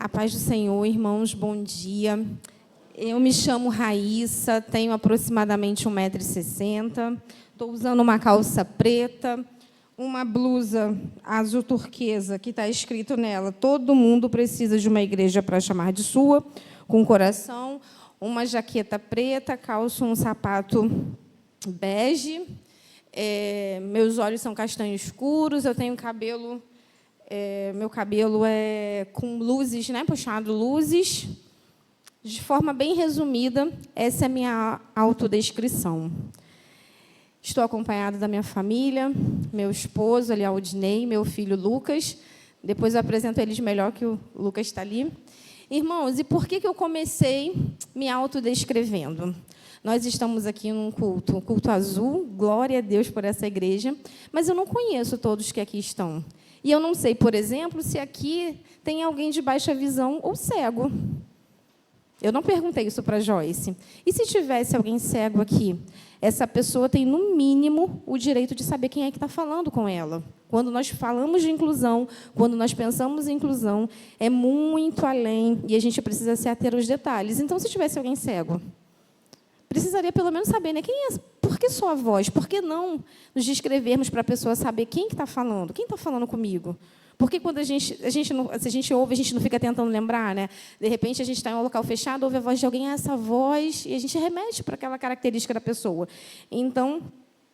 A paz do Senhor, irmãos, bom dia. Eu me chamo Raíssa, tenho aproximadamente 1,60 m, estou usando uma calça preta, uma blusa azul turquesa, que está escrito nela: todo mundo precisa de uma igreja para chamar de sua, com coração, uma jaqueta preta, calço um sapato bege, meus olhos são castanhos escuros, eu tenho cabelo... meu cabelo é com luzes, né, puxado luzes. De forma bem resumida, essa é a minha autodescrição. Estou acompanhada da minha família, meu esposo, ali, Aldinei, meu filho, Lucas. Depois eu apresento eles melhor, que o Lucas está ali. Irmãos, e por que eu comecei me autodescrevendo? Nós estamos aqui num culto azul, glória a Deus por essa igreja, mas eu não conheço todos que aqui estão. E eu não sei, por exemplo, se aqui tem alguém de baixa visão ou cego. Eu não perguntei isso para a Joyce. E se tivesse alguém cego aqui? Essa pessoa tem, no mínimo, o direito de saber quem é que está falando com ela. Quando nós falamos de inclusão, quando nós pensamos em inclusão, é muito além, e a gente precisa se ater aos detalhes. Então, se tivesse alguém cego, precisaria pelo menos saber, né? Quem é? Por que só a voz? Por que não nos descrevermos para a pessoa saber quem que está falando? Quem está falando comigo? Porque quando se a gente ouve, a gente não fica tentando lembrar, né? De repente, a gente está em um local fechado, ouve a voz de alguém, essa voz, e a gente remete para aquela característica da pessoa. Então,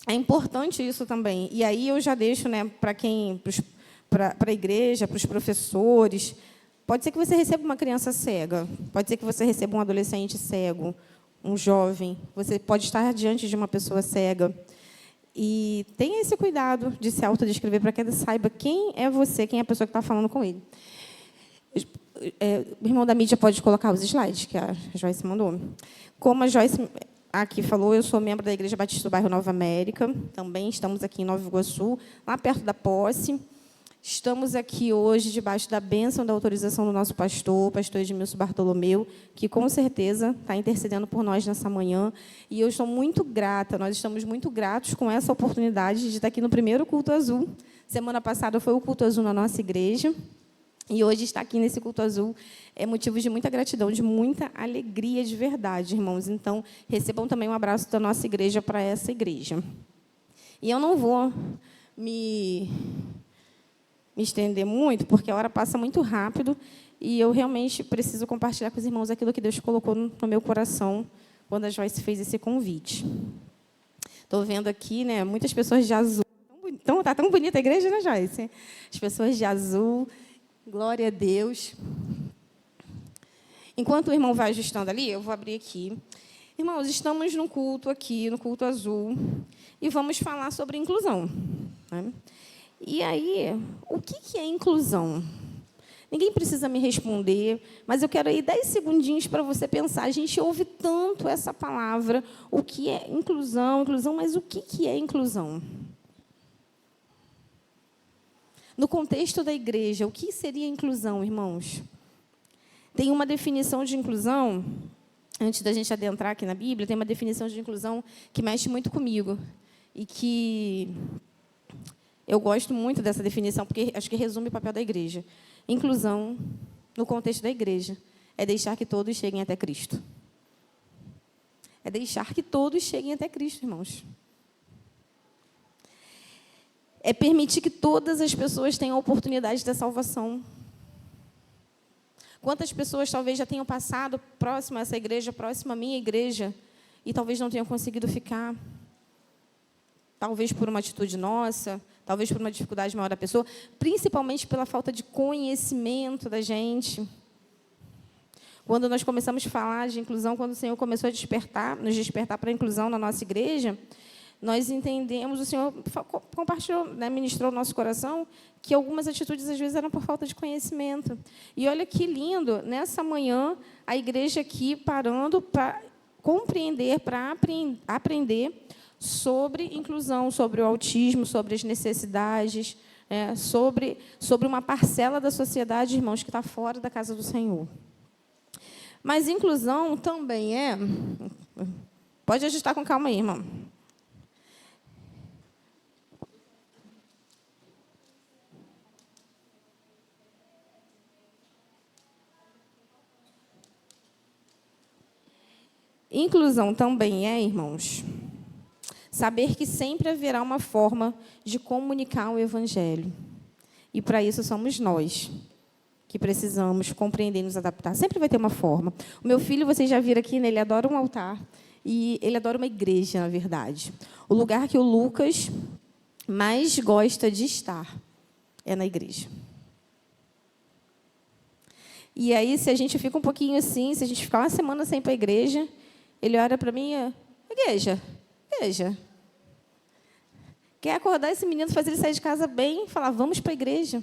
é importante isso também. E aí eu já deixo, né, para a igreja, para os professores. Pode ser que você receba uma criança cega, pode ser que você receba um adolescente cego, um jovem, você pode estar diante de uma pessoa cega. E tenha esse cuidado de se autodescrever para que ele saiba quem é você, quem é a pessoa que está falando com ele. O irmão da mídia pode colocar os slides que a Joyce mandou. Como a Joyce aqui falou, eu sou membro da Igreja Batista do Bairro Nova América, também estamos aqui em Nova Iguaçu, lá perto da Posse. Estamos aqui hoje debaixo da bênção da autorização do nosso pastor Edmilson Bartolomeu, que, com certeza, está intercedendo por nós nessa manhã. E eu estou muito grata, nós estamos muito gratos com essa oportunidade de estar aqui no primeiro culto azul. Semana passada foi o culto azul na nossa igreja, e hoje estar aqui nesse culto azul é motivo de muita gratidão, de muita alegria de verdade, irmãos. Então, recebam também um abraço da nossa igreja para essa igreja. E eu não vou me estender muito, porque a hora passa muito rápido e eu realmente preciso compartilhar com os irmãos aquilo que Deus colocou no meu coração quando a Joyce fez esse convite. Estou vendo aqui, né, muitas pessoas de azul. Então, está tão bonita a igreja, né, Joyce? As pessoas de azul, glória a Deus. Enquanto o irmão vai ajustando ali, eu vou abrir aqui. Irmãos, estamos no culto aqui, no culto azul, e vamos falar sobre inclusão, né? E aí, o que é inclusão? Ninguém precisa me responder, mas eu quero aí 10 segundinhos para você pensar. A gente ouve tanto essa palavra, o que é inclusão, mas o que é inclusão? No contexto da igreja, o que seria inclusão, irmãos? Tem uma definição de inclusão, antes da gente adentrar aqui na Bíblia, tem uma definição de inclusão que mexe muito comigo e que eu gosto muito dessa definição, porque acho que resume o papel da igreja. Inclusão, no contexto da igreja, é deixar que todos cheguem até Cristo. É deixar que todos cheguem até Cristo, irmãos. É permitir que todas as pessoas tenham a oportunidade da salvação. Quantas pessoas talvez já tenham passado próximo a essa igreja, próximo à minha igreja, e talvez não tenham conseguido ficar? Talvez por uma atitude nossa, talvez por uma dificuldade maior da pessoa, principalmente pela falta de conhecimento da gente. Quando nós começamos a falar de inclusão, quando o Senhor começou a nos despertar para a inclusão na nossa igreja, nós entendemos, o Senhor compartilhou, né, ministrou no nosso coração, que algumas atitudes, às vezes, eram por falta de conhecimento. E olha que lindo, nessa manhã, a igreja aqui parando para compreender, para aprender sobre inclusão, sobre o autismo, sobre as necessidades, sobre uma parcela da sociedade, irmãos, que está fora da casa do Senhor. Mas inclusão também é... Pode ajustar com calma aí, irmão. Inclusão também é, irmãos, saber que sempre haverá uma forma de comunicar o Evangelho. E, para isso, somos nós que precisamos compreender e nos adaptar. Sempre vai ter uma forma. O meu filho, vocês já viram aqui, né, ele adora um altar e ele adora uma igreja, na verdade. O lugar que o Lucas mais gosta de estar é na igreja. E aí, se a gente fica um pouquinho assim, se a gente ficar uma semana sem ir para a igreja, ele olha para mim, igreja. Quer acordar esse menino, fazer ele sair de casa bem, falar, vamos para a igreja.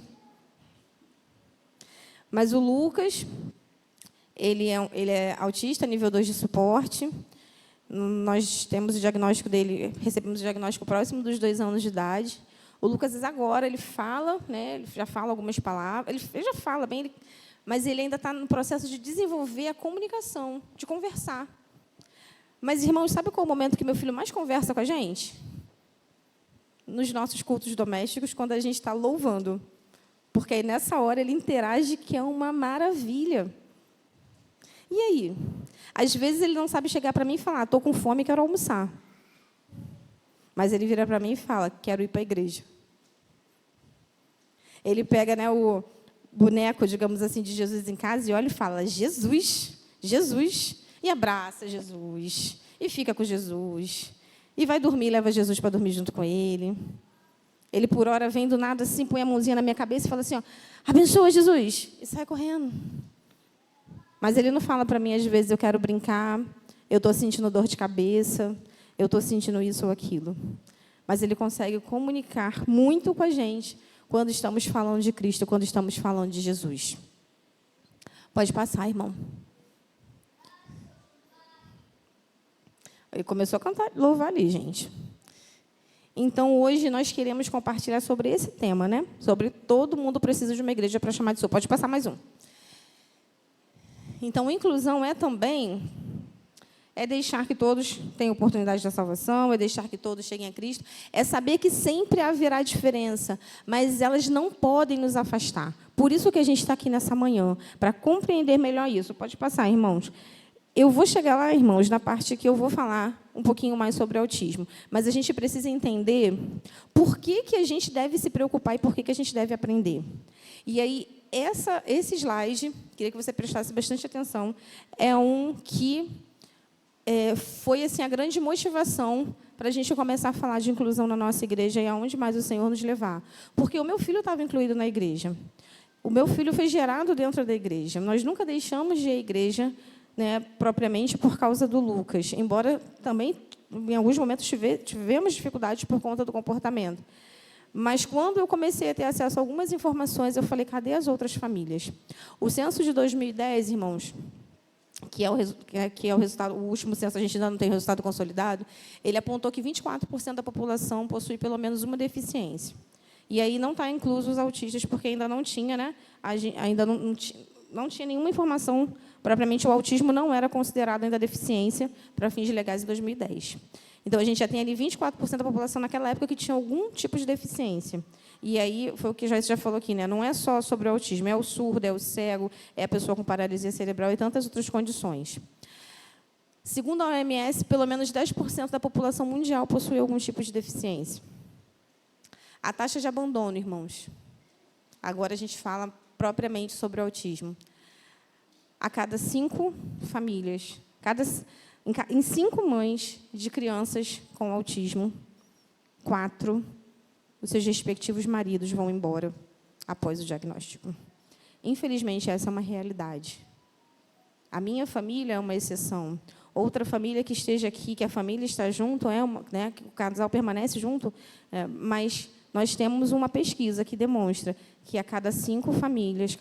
Mas o Lucas, ele é autista, nível 2 de suporte. Nós temos o diagnóstico dele, recebemos o diagnóstico próximo dos 2 anos de idade. O Lucas, agora, ele fala, né, ele já fala algumas palavras, ele já fala bem, mas ele ainda está no processo de desenvolver a comunicação, de conversar. Mas, irmãos, sabe qual é o momento que meu filho mais conversa com a gente? Nos nossos cultos domésticos, quando a gente está louvando. Porque aí, nessa hora, ele interage, que é uma maravilha. E aí? Às vezes, ele não sabe chegar para mim e falar, estou com fome e quero almoçar. Mas ele vira para mim e fala, quero ir para a igreja. Ele pega, né, o boneco, digamos assim, de Jesus em casa e olha e fala, Jesus, e abraça Jesus, e fica com Jesus, e vai dormir, leva Jesus para dormir junto com ele. Ele, por hora, vem do nada, assim, põe a mãozinha na minha cabeça e fala assim, abençoa, Jesus, e sai correndo. Mas ele não fala para mim, às vezes, eu quero brincar, eu estou sentindo dor de cabeça, eu estou sentindo isso ou aquilo. Mas ele consegue comunicar muito com a gente quando estamos falando de Cristo, quando estamos falando de Jesus. Pode passar, irmão. Ele começou a cantar, louvar ali, gente. Então, hoje, nós queremos compartilhar sobre esse tema, né? Sobre todo mundo precisa de uma igreja para chamar de sua. Pode passar mais um. Então, inclusão também deixar que todos tenham oportunidade da salvação, é deixar que todos cheguem a Cristo, é saber que sempre haverá diferença, mas elas não podem nos afastar. Por isso que a gente está aqui nessa manhã, para compreender melhor isso. Pode passar, irmãos. Eu vou chegar lá, irmãos, na parte que eu vou falar um pouquinho mais sobre autismo, mas a gente precisa entender por que a gente deve se preocupar e por que a gente deve aprender. E aí, esse slide, queria que você prestasse bastante atenção, é um que foi assim, a grande motivação para a gente começar a falar de inclusão na nossa igreja e aonde mais o Senhor nos levar. Porque o meu filho estava incluído na igreja. O meu filho foi gerado dentro da igreja. Nós nunca deixamos de ir à igreja, né, propriamente por causa do Lucas, embora também, em alguns momentos, tivemos dificuldades por conta do comportamento. Mas, quando eu comecei a ter acesso a algumas informações, eu falei, cadê as outras famílias? O censo de 2010, irmãos, que é o resultado, o último censo, a gente ainda não tem resultado consolidado, ele apontou que 24% da população possui pelo menos uma deficiência. E aí não está incluso os autistas, porque ainda não tinha, né? Ainda não tinha nenhuma informação, propriamente o autismo não era considerado ainda deficiência para fins legais em 2010. Então, a gente já tem ali 24% da população naquela época que tinha algum tipo de deficiência. E aí, foi o que já falou aqui, né? Não é só sobre o autismo, é o surdo, é o cego, é a pessoa com paralisia cerebral e tantas outras condições. Segundo a OMS, pelo menos 10% da população mundial possui algum tipo de deficiência. A taxa de abandono, irmãos. Agora a gente fala propriamente sobre o autismo. A cada 5 famílias, em 5 mães de crianças com autismo, 4, os seus respectivos maridos vão embora após o diagnóstico. Infelizmente, essa é uma realidade. A minha família é uma exceção. Outra família que esteja aqui, que a família está junto, né, que o casal permanece junto, mas nós temos uma pesquisa que demonstra que a cada 5 famílias,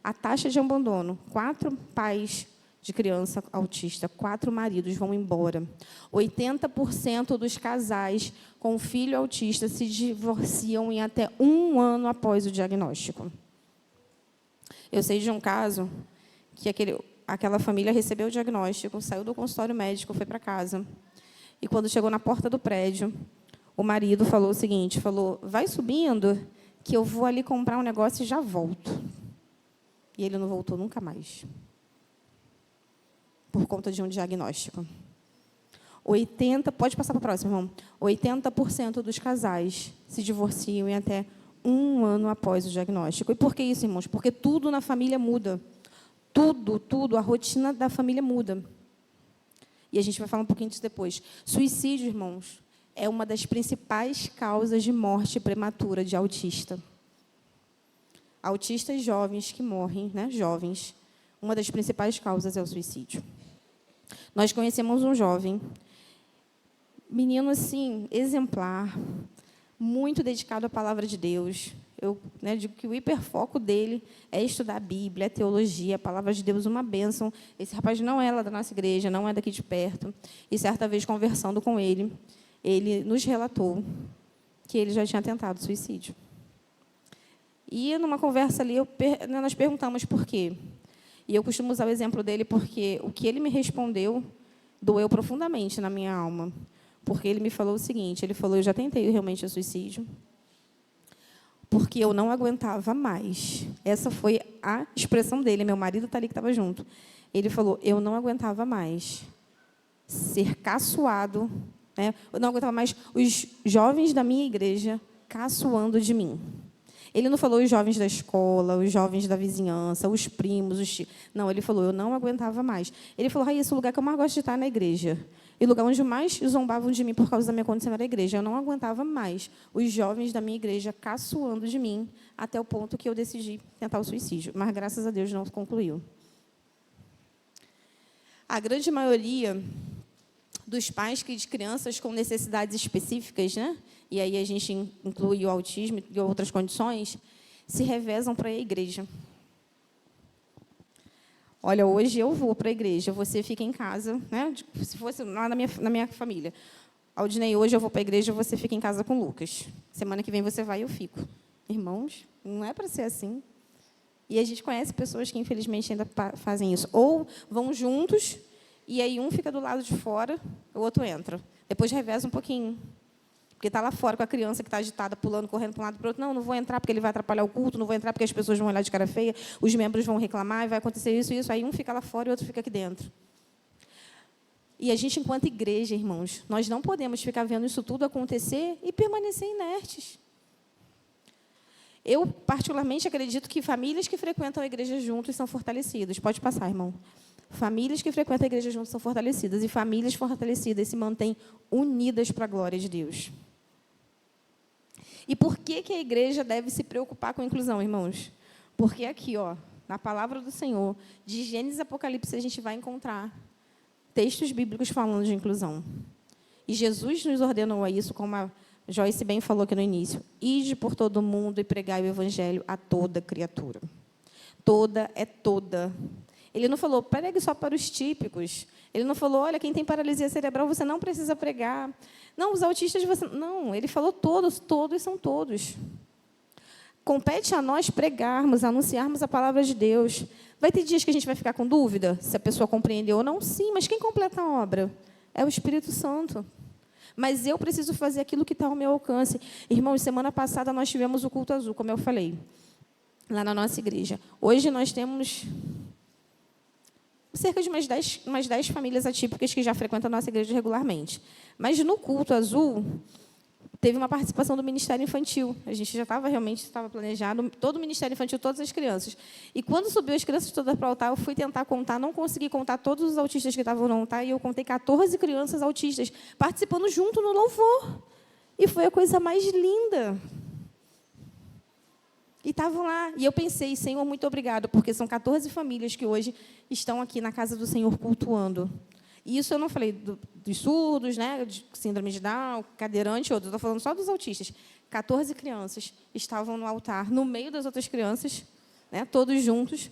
a taxa de abandono, 4 pais de criança autista, 4 maridos vão embora. 80% dos casais com filho autista se divorciam em até 1 ano após o diagnóstico. Eu sei de um caso que aquela família recebeu o diagnóstico, saiu do consultório médico, foi para casa. E, quando chegou na porta do prédio, o marido falou o seguinte, vai subindo, que eu vou ali comprar um negócio e já volto. E ele não voltou nunca mais. por conta de um diagnóstico. Pode passar para o próximo, irmão. 80% dos casais se divorciam em até 1 ano após o diagnóstico. E por que isso, irmãos? Porque tudo na família muda. Tudo, a rotina da família muda. E a gente vai falar um pouquinho disso depois. Suicídio, irmãos, é uma das principais causas de morte prematura de autista. Autistas jovens que morrem, né? Jovens. Uma das principais causas é o suicídio. Nós conhecemos um jovem, menino assim, exemplar, muito dedicado à palavra de Deus. Eu digo que o hiperfoco dele é estudar a Bíblia, a teologia, a palavra de Deus, uma bênção. Esse rapaz não é lá da nossa igreja, não é daqui de perto. E, certa vez, conversando com ele, ele nos relatou que ele já tinha tentado suicídio. E, numa conversa ali, nós perguntamos por quê. E eu costumo usar o exemplo dele porque o que ele me respondeu doeu profundamente na minha alma. Porque ele me falou o seguinte, ele falou, eu já tentei realmente o suicídio, porque eu não aguentava mais. Essa foi a expressão dele, meu marido está ali que estava junto. Ele falou, eu não aguentava mais ser caçoado, né? Eu não aguentava mais os jovens da minha igreja caçoando de mim. Ele não falou os jovens da escola, os jovens da vizinhança, os primos, os tios. Não, ele falou, eu não aguentava mais. Ele falou, esse lugar que eu mais gosto de estar é na igreja. E o lugar onde mais zombavam de mim por causa da minha condição era a igreja. Eu não aguentava mais os jovens da minha igreja caçoando de mim, até o ponto que eu decidi tentar o suicídio. Mas, graças a Deus, não concluiu. A grande maioria dos pais de crianças com necessidades específicas, né? E aí a gente inclui o autismo e outras condições, se revezam para a igreja. Olha, hoje eu vou para a igreja, você fica em casa, né? Se fosse lá na minha família. Aldinei, hoje eu vou para a igreja, você fica em casa com o Lucas. Semana que vem você vai e eu fico. Irmãos, não é para ser assim. E a gente conhece pessoas que, infelizmente, ainda fazem isso. Ou vão juntos, e aí um fica do lado de fora, o outro entra. Depois reveza um pouquinho. Porque está lá fora com a criança que está agitada, pulando, correndo para um lado e para o outro. Não vou entrar porque ele vai atrapalhar o culto, não vou entrar porque as pessoas vão olhar de cara feia, os membros vão reclamar e vai acontecer isso e isso. Aí um fica lá fora e o outro fica aqui dentro. E a gente, enquanto igreja, irmãos, nós não podemos ficar vendo isso tudo acontecer e permanecer inertes. Eu, particularmente, acredito que famílias que frequentam a igreja juntos são fortalecidas. Pode passar, irmão. Famílias que frequentam a igreja juntos são fortalecidas. E famílias fortalecidas se mantêm unidas para a glória de Deus. E por que a igreja deve se preocupar com a inclusão, irmãos? Porque aqui, na palavra do Senhor, de Gênesis e Apocalipse, a gente vai encontrar textos bíblicos falando de inclusão. E Jesus nos ordenou a isso, como a Joyce bem falou aqui no início. Ide por todo o mundo e pregai o evangelho a toda criatura. Toda é toda. Ele não falou, pregue só para os típicos. Ele não falou, olha, quem tem paralisia cerebral, você não precisa pregar. Não, os autistas, você... Não, ele falou todos são todos. Compete a nós pregarmos, anunciarmos a palavra de Deus. Vai ter dias que a gente vai ficar com dúvida se a pessoa compreendeu ou não? Sim, mas quem completa a obra? É o Espírito Santo. Mas eu preciso fazer aquilo que está ao meu alcance. Irmãos, semana passada nós tivemos o culto azul, como eu falei, lá na nossa igreja. Hoje nós temos cerca de umas 10 famílias atípicas que já frequentam a nossa igreja regularmente. Mas no culto azul, teve uma participação do Ministério Infantil. A gente já estava planejado, todo o Ministério Infantil, todas as crianças. E quando subiu as crianças todas para o altar, eu fui tentar contar, não consegui contar todos os autistas que estavam no altar, e eu contei 14 crianças autistas participando junto no louvor. E foi a coisa mais linda. E estavam lá. E eu pensei, Senhor, muito obrigado, porque são 14 famílias que hoje estão aqui na casa do Senhor cultuando. E isso eu não falei dos surdos, né, de síndrome de Down, cadeirante, outros. Estou falando só dos autistas. 14 crianças estavam no altar, no meio das outras crianças, né, todos juntos.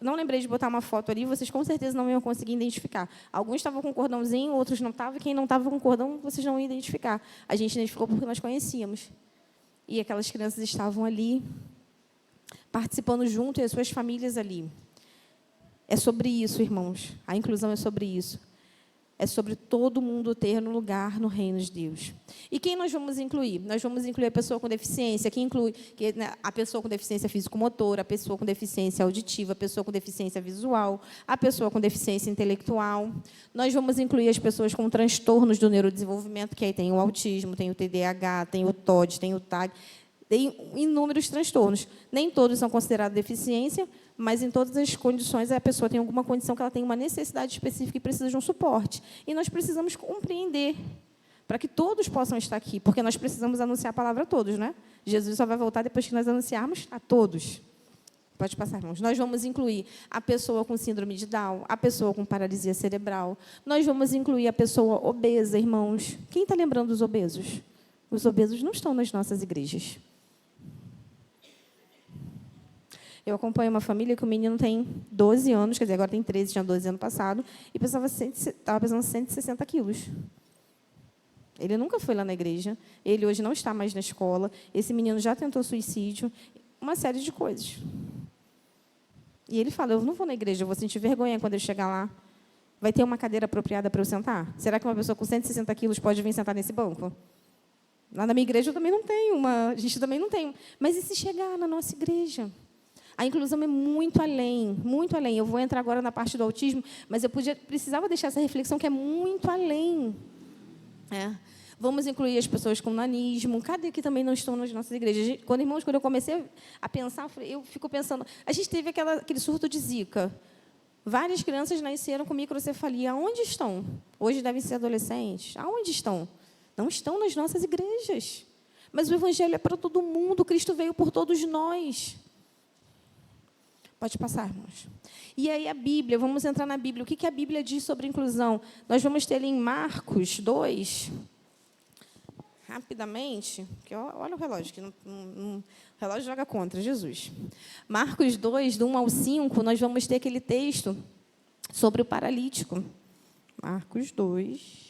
Não lembrei de botar uma foto ali, vocês com certeza não iam conseguir identificar. Alguns estavam com cordãozinho, outros não estavam. E quem não estava com cordão, vocês não iam identificar. A gente identificou porque nós conhecíamos. E aquelas crianças estavam ali, participando junto, e as suas famílias ali. É sobre isso, irmãos. A inclusão é sobre isso. É sobre todo mundo ter um lugar no reino de Deus. E quem nós vamos incluir? Nós vamos incluir a pessoa com deficiência, que inclui a pessoa com deficiência físico-motora, a pessoa com deficiência auditiva, a pessoa com deficiência visual, a pessoa com deficiência intelectual. Nós vamos incluir as pessoas com transtornos do neurodesenvolvimento, que aí tem o autismo, tem o TDAH, tem o TOD, tem o TAG, tem inúmeros transtornos. Nem todos são considerados deficiência, mas em todas as condições a pessoa tem alguma condição que ela tem uma necessidade específica e precisa de um suporte. E nós precisamos compreender para que todos possam estar aqui, porque nós precisamos anunciar a palavra a todos, né? Jesus só vai voltar depois que nós anunciarmos a todos. Pode passar, irmãos. Nós vamos incluir a pessoa com síndrome de Down, a pessoa com paralisia cerebral. Nós vamos incluir a pessoa obesa, irmãos. Quem está lembrando dos obesos? Os obesos não estão nas nossas igrejas. Eu acompanho uma família que o menino tem 12 anos, quer dizer, agora tem 13, tinha 12 ano passado, e estava pesando 160 quilos. Ele nunca foi lá na igreja, ele hoje não está mais na escola, esse menino já tentou suicídio, uma série de coisas. E ele fala, eu não vou na igreja, eu vou sentir vergonha quando eu chegar lá. Vai ter uma cadeira apropriada para eu sentar? Será que uma pessoa com 160 quilos pode vir sentar nesse banco? Lá na minha igreja eu também não tenho a gente também não tem. Mas e se chegar na nossa igreja? A inclusão é muito além, muito além. Eu vou entrar agora na parte do autismo, mas eu precisava deixar essa reflexão que é muito além. Vamos incluir as pessoas com nanismo. Cadê que também não estão nas nossas igrejas? Quando eu comecei a pensar, eu fico pensando... A gente teve aquele surto de Zika. Várias crianças nasceram com microcefalia. Aonde estão? Hoje devem ser adolescentes. Aonde estão? Não estão nas nossas igrejas. Mas o Evangelho é para todo mundo. Cristo veio por todos nós. Pode passar, irmãos. E aí a Bíblia, vamos entrar na Bíblia. O que a Bíblia diz sobre inclusão? Nós vamos ter ali em Marcos 2, rapidamente, porque olha o relógio, que o relógio joga contra Jesus. Marcos 2, do 1 ao 5, nós vamos ter aquele texto sobre o paralítico. Marcos 2...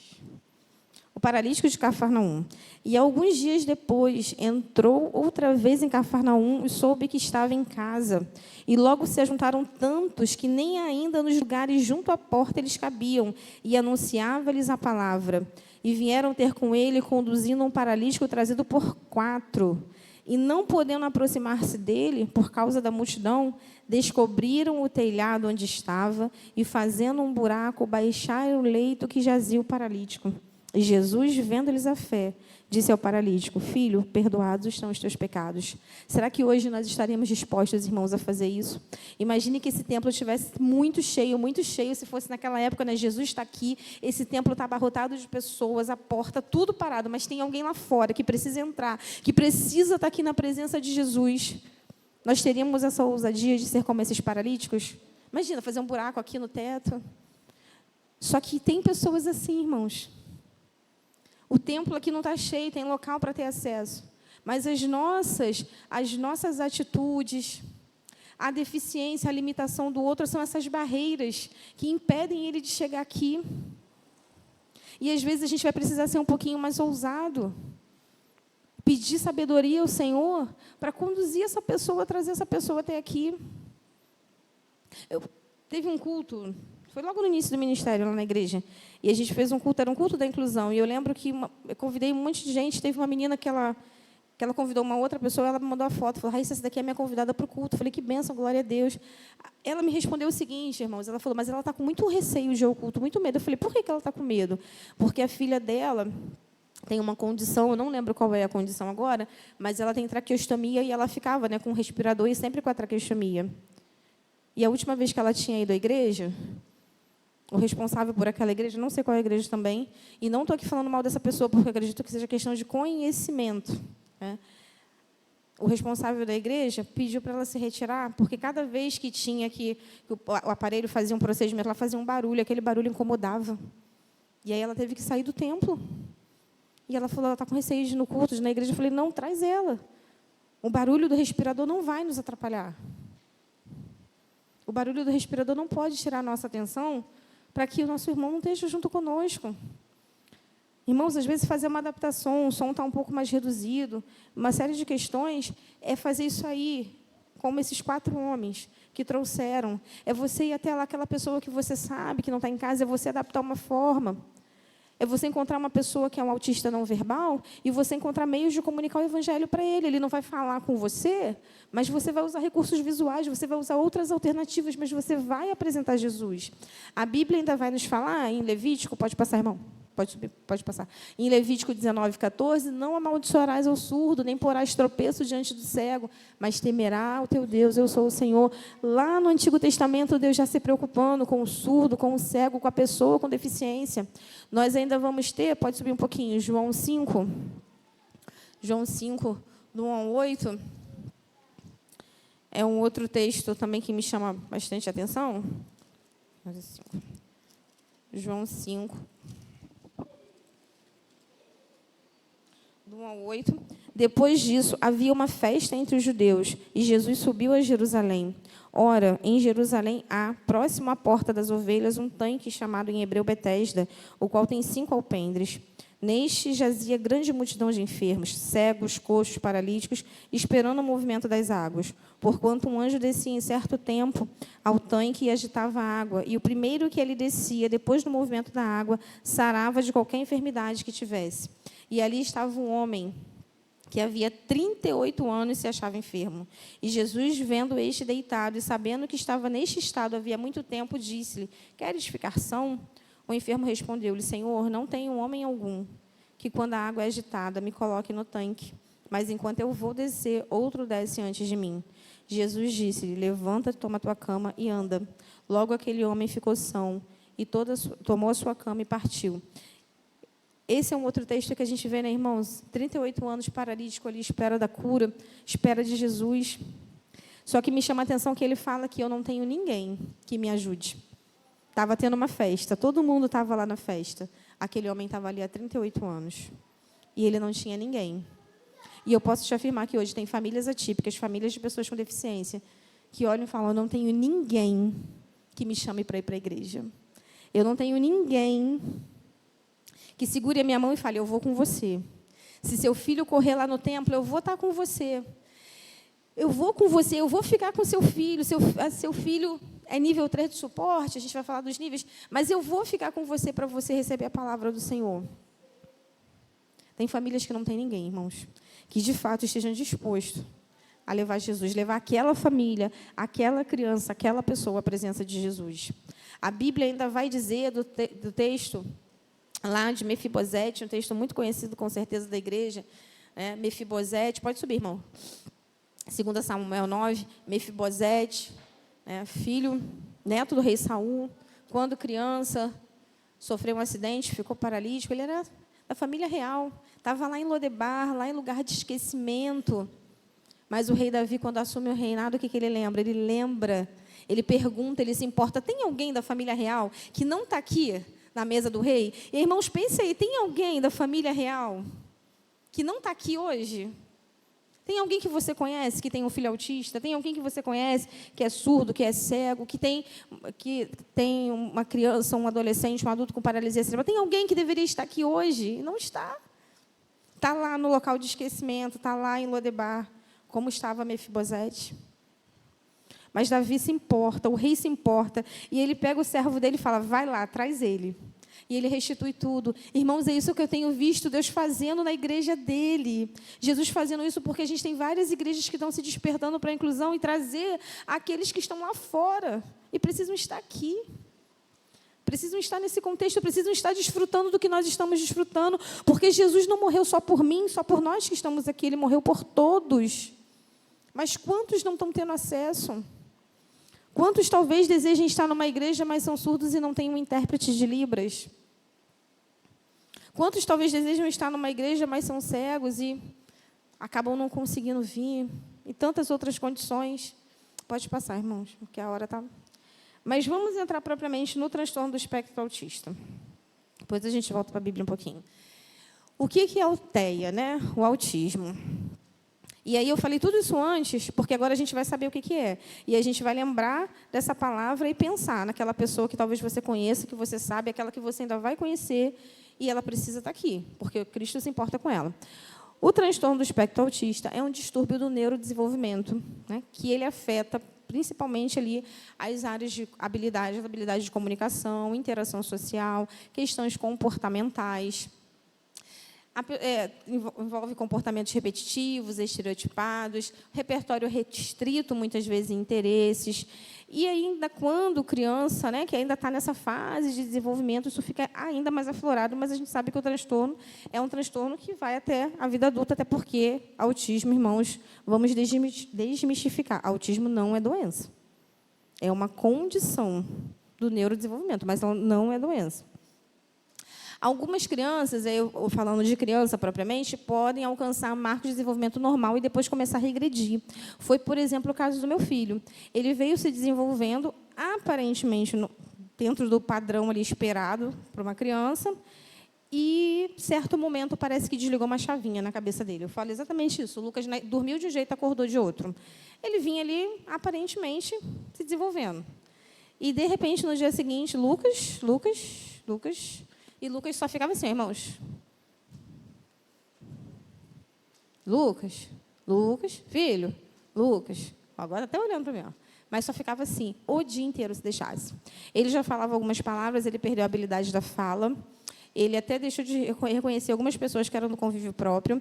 O paralítico de Cafarnaum. E alguns dias depois, entrou outra vez em Cafarnaum e soube que estava em casa. E logo se ajuntaram tantos que nem ainda nos lugares junto à porta eles cabiam. E anunciava-lhes a palavra. E vieram ter com ele, conduzindo um paralítico trazido por 4. E não podendo aproximar-se dele, por causa da multidão, descobriram o telhado onde estava e, fazendo um buraco, baixaram o leito que jazia o paralítico. E Jesus, vendo-lhes a fé, disse ao paralítico, filho, perdoados estão os teus pecados. Será que hoje nós estaríamos dispostos, irmãos, a fazer isso? Imagine que esse templo estivesse muito cheio, se fosse naquela época, né? Jesus está aqui, esse templo está abarrotado de pessoas, a porta, tudo parado, mas tem alguém lá fora que precisa entrar, que precisa estar aqui na presença de Jesus. Nós teríamos essa ousadia de ser como esses paralíticos? Imagina, fazer um buraco aqui no teto. Só que tem pessoas assim, irmãos. O templo aqui não está cheio, tem local para ter acesso. Mas as nossas atitudes, a deficiência, a limitação do outro, são essas barreiras que impedem ele de chegar aqui. E, às vezes, a gente vai precisar ser um pouquinho mais ousado. Pedir sabedoria ao Senhor para conduzir essa pessoa, trazer essa pessoa até aqui. Teve um culto... Foi logo no início do ministério, lá na igreja. E a gente fez um culto, era um culto da inclusão. E eu lembro que eu convidei um monte de gente. Teve uma menina que ela convidou uma outra pessoa, ela me mandou a foto. Falou, Raíssa, essa daqui é a minha convidada para o culto. Eu falei, que bênção, glória a Deus. Ela me respondeu o seguinte, irmãos. Ela falou, mas ela está com muito receio de ir ao culto, muito medo. Eu falei, por que ela está com medo? Porque a filha dela tem uma condição, eu não lembro qual é a condição agora, mas ela tem traqueostomia e ela ficava, né, com um respirador e sempre com a traqueostomia. E a última vez que ela tinha ido à igreja... O responsável por aquela igreja, não sei qual é a igreja também, e não estou aqui falando mal dessa pessoa, porque acredito que seja questão de conhecimento. Né? O responsável da igreja pediu para ela se retirar, porque cada vez que tinha que o aparelho fazia um procedimento, ela fazia um barulho, aquele barulho incomodava. E aí ela teve que sair do templo. E ela falou, ela está com receio de ir no culto, de ir na igreja. Eu falei, não, traz ela. O barulho do respirador não vai nos atrapalhar. O barulho do respirador não pode tirar a nossa atenção para que o nosso irmão não esteja junto conosco. Irmãos, às vezes fazer uma adaptação, o som está um pouco mais reduzido, uma série de questões, é fazer isso aí. como esses 4 homens que trouxeram. É você ir até lá, aquela pessoa que você sabe que não está em casa, é você adaptar uma forma. É você encontrar uma pessoa que é um autista não verbal e você encontrar meios de comunicar o evangelho para ele. Ele não vai falar com você, mas você vai usar recursos visuais, você vai usar outras alternativas, mas você vai apresentar Jesus. A Bíblia ainda vai nos falar, em Levítico, pode passar, irmão? Pode passar. Em Levítico 19:14, não amaldiçoarás ao surdo, nem porás tropeço diante do cego, mas temerá o teu Deus, eu sou o Senhor. Lá no Antigo Testamento, Deus já se preocupando com o surdo, com o cego, com a pessoa com deficiência. Nós ainda vamos ter, pode subir um pouquinho, João 5, do 1 ao 8, é um outro texto também que me chama bastante atenção. João 5. Do 1 ao 8. Depois disso, havia uma festa entre os judeus, e Jesus subiu a Jerusalém. Ora, em Jerusalém há, próximo à porta das ovelhas, um tanque chamado em hebreu Betesda, o qual tem 5 alpendres. Neste jazia grande multidão de enfermos, cegos, coxos, paralíticos, esperando o movimento das águas. Porquanto um anjo descia em certo tempo ao tanque e agitava a água, e o primeiro que ele descia, depois do movimento da água, sarava de qualquer enfermidade que tivesse. E ali estava um homem que havia 38 anos e se achava enfermo. E Jesus, vendo este deitado e sabendo que estava neste estado havia muito tempo, disse-lhe: queres ficar são? O enfermo respondeu-lhe: Senhor, não tenho homem algum que, quando a água é agitada, me coloque no tanque. Mas, enquanto eu vou descer, outro desce antes de mim. Jesus disse-lhe: levanta, toma tua cama e anda. Logo aquele homem ficou são e tomou a sua cama e partiu. Esse é um outro texto que a gente vê, né, irmãos? 38 anos, paralítico ali, espera da cura, espera de Jesus. Só que me chama a atenção que ele fala que eu não tenho ninguém que me ajude. Estava tendo uma festa, todo mundo estava lá na festa. Aquele homem estava ali há 38 anos. E ele não tinha ninguém. E eu posso te afirmar que hoje tem famílias atípicas, famílias de pessoas com deficiência, que olham e falam: eu não tenho ninguém que me chame para ir para a igreja. Eu não tenho ninguém que segure a minha mão e fale: eu vou com você. Se seu filho correr lá no templo, eu vou estar com você. Eu vou com você, eu vou ficar com seu filho. Seu filho é nível 3 de suporte, a gente vai falar dos níveis, mas eu vou ficar com você para você receber a palavra do Senhor. Tem famílias que não têm ninguém, irmãos, que de fato estejam dispostos a levar Jesus, levar aquela família, aquela criança, aquela pessoa à presença de Jesus. A Bíblia ainda vai dizer do texto lá de Mefibosete, um texto muito conhecido, com certeza, da igreja. Mefibosete, pode subir, irmão. 2 Samuel 9, Mefibosete, neto do rei Saul, quando criança, sofreu um acidente, ficou paralítico. Ele era da família real, estava lá em Lodebar, lá em lugar de esquecimento. Mas o rei Davi, quando assume o reinado, o que ele lembra? Ele lembra, ele pergunta, ele se importa: tem alguém da família real que não está aqui na mesa do rei? E, irmãos, pense aí, tem alguém da família real que não está aqui hoje? Tem alguém que você conhece que tem um filho autista? Tem alguém que você conhece que é surdo, que é cego, que tem uma criança, um adolescente, um adulto com paralisia cerebral? Tem alguém que deveria estar aqui hoje e não está? Está lá no local de esquecimento, está lá em Lodebar, como estava Mefibosete. Mas Davi se importa, o rei se importa, e ele pega o servo dele e fala: vai lá, traz ele. E ele restitui tudo. Irmãos, é isso que eu tenho visto Deus fazendo na igreja dele. Jesus fazendo isso porque a gente tem várias igrejas que estão se despertando para a inclusão e trazer aqueles que estão lá fora e precisam estar aqui. Precisam estar nesse contexto, precisam estar desfrutando do que nós estamos desfrutando, porque Jesus não morreu só por mim, só por nós que estamos aqui, ele morreu por todos. Mas quantos não estão tendo acesso? Quantos talvez desejem estar numa igreja, mas são surdos e não têm um intérprete de Libras? Quantos talvez desejam estar numa igreja, mas são cegos e acabam não conseguindo vir? E tantas outras condições. Pode passar, irmãos, porque a hora está... Mas vamos entrar propriamente no transtorno do espectro autista. Depois a gente volta para a Bíblia um pouquinho. O que é o TEA, né? O autismo. E aí eu falei tudo isso antes, porque agora a gente vai saber o que é. E a gente vai lembrar dessa palavra e pensar naquela pessoa que talvez você conheça, que você sabe, aquela que você ainda vai conhecer, e ela precisa estar aqui, porque Cristo se importa com ela. O transtorno do espectro autista é um distúrbio do neurodesenvolvimento, né, que ele afeta principalmente ali as áreas de habilidade de comunicação, interação social, questões comportamentais. Envolve comportamentos repetitivos, estereotipados, repertório restrito, muitas vezes, em interesses. E ainda quando criança, né, que ainda está nessa fase de desenvolvimento, isso fica ainda mais aflorado, mas a gente sabe que o transtorno é um transtorno que vai até a vida adulta, até porque autismo, irmãos, vamos desmistificar. Autismo não é doença. É uma condição do neurodesenvolvimento, mas ela não é doença. Algumas crianças, eu falando de criança propriamente, podem alcançar marcos de desenvolvimento normal e depois começar a regredir. Foi, por exemplo, o caso do meu filho. Ele veio se desenvolvendo, aparentemente, dentro do padrão ali esperado para uma criança, e, em certo momento, parece que desligou uma chavinha na cabeça dele. Eu falo exatamente isso. O Lucas dormiu de um jeito, acordou de outro. Ele vinha ali, aparentemente, se desenvolvendo. E, de repente, no dia seguinte, Lucas... E Lucas só ficava assim, irmãos. Lucas, filho, Lucas. Agora até olhando para mim. Ó. Mas só ficava assim, o dia inteiro, se deixasse. Ele já falava algumas palavras, ele perdeu a habilidade da fala. Ele até deixou de reconhecer algumas pessoas que eram do convívio próprio.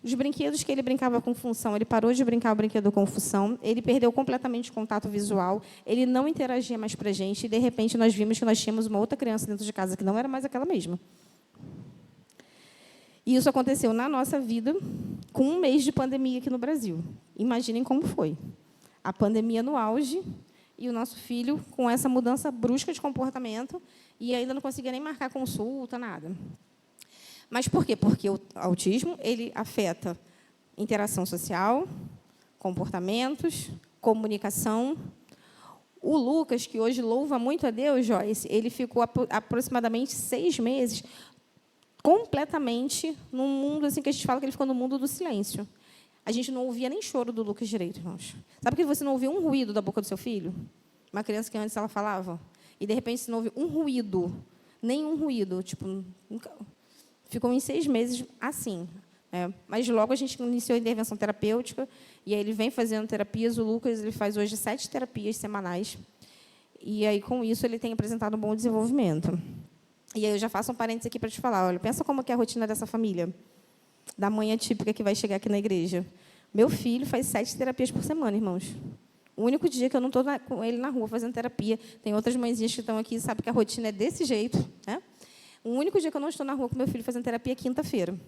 Os brinquedos que ele brincava com função, ele parou de brincar o brinquedo com função, ele perdeu completamente o contato visual, ele não interagia mais para a gente, e, de repente, nós vimos que nós tínhamos uma outra criança dentro de casa, que não era mais aquela mesma. E isso aconteceu na nossa vida, com um mês de pandemia aqui no Brasil. Imaginem como foi. A pandemia no auge, e o nosso filho com essa mudança brusca de comportamento, e ainda não conseguia nem marcar consulta, nada. Mas por quê? Porque o autismo ele afeta interação social, comportamentos, comunicação. O Lucas, que hoje louva muito a Deus, Joyce, ele ficou aproximadamente 6 meses completamente num mundo assim que a gente fala que ele ficou no mundo do silêncio. A gente não ouvia nem choro do Lucas direito, irmãos. Sabe que você não ouvia um ruído da boca do seu filho? Uma criança que antes ela falava, e de repente você não ouve um ruído, nenhum ruído, tipo, nunca. Ficou em 6 meses assim. Mas logo a gente iniciou a intervenção terapêutica, e aí ele vem fazendo terapias. O Lucas ele faz hoje 7 terapias semanais. E aí, com isso, ele tem apresentado um bom desenvolvimento. E aí eu já faço um parênteses aqui para te falar. Olha, pensa como que é a rotina dessa família, da mãe típica que vai chegar aqui na igreja. Meu filho faz 7 terapias por semana, irmãos. O único dia que eu não estou com ele na rua fazendo terapia, tem outras mãezinhas que estão aqui e sabem que a rotina é desse jeito, né? O único dia que eu não estou na rua com meu filho fazendo terapia é quinta-feira.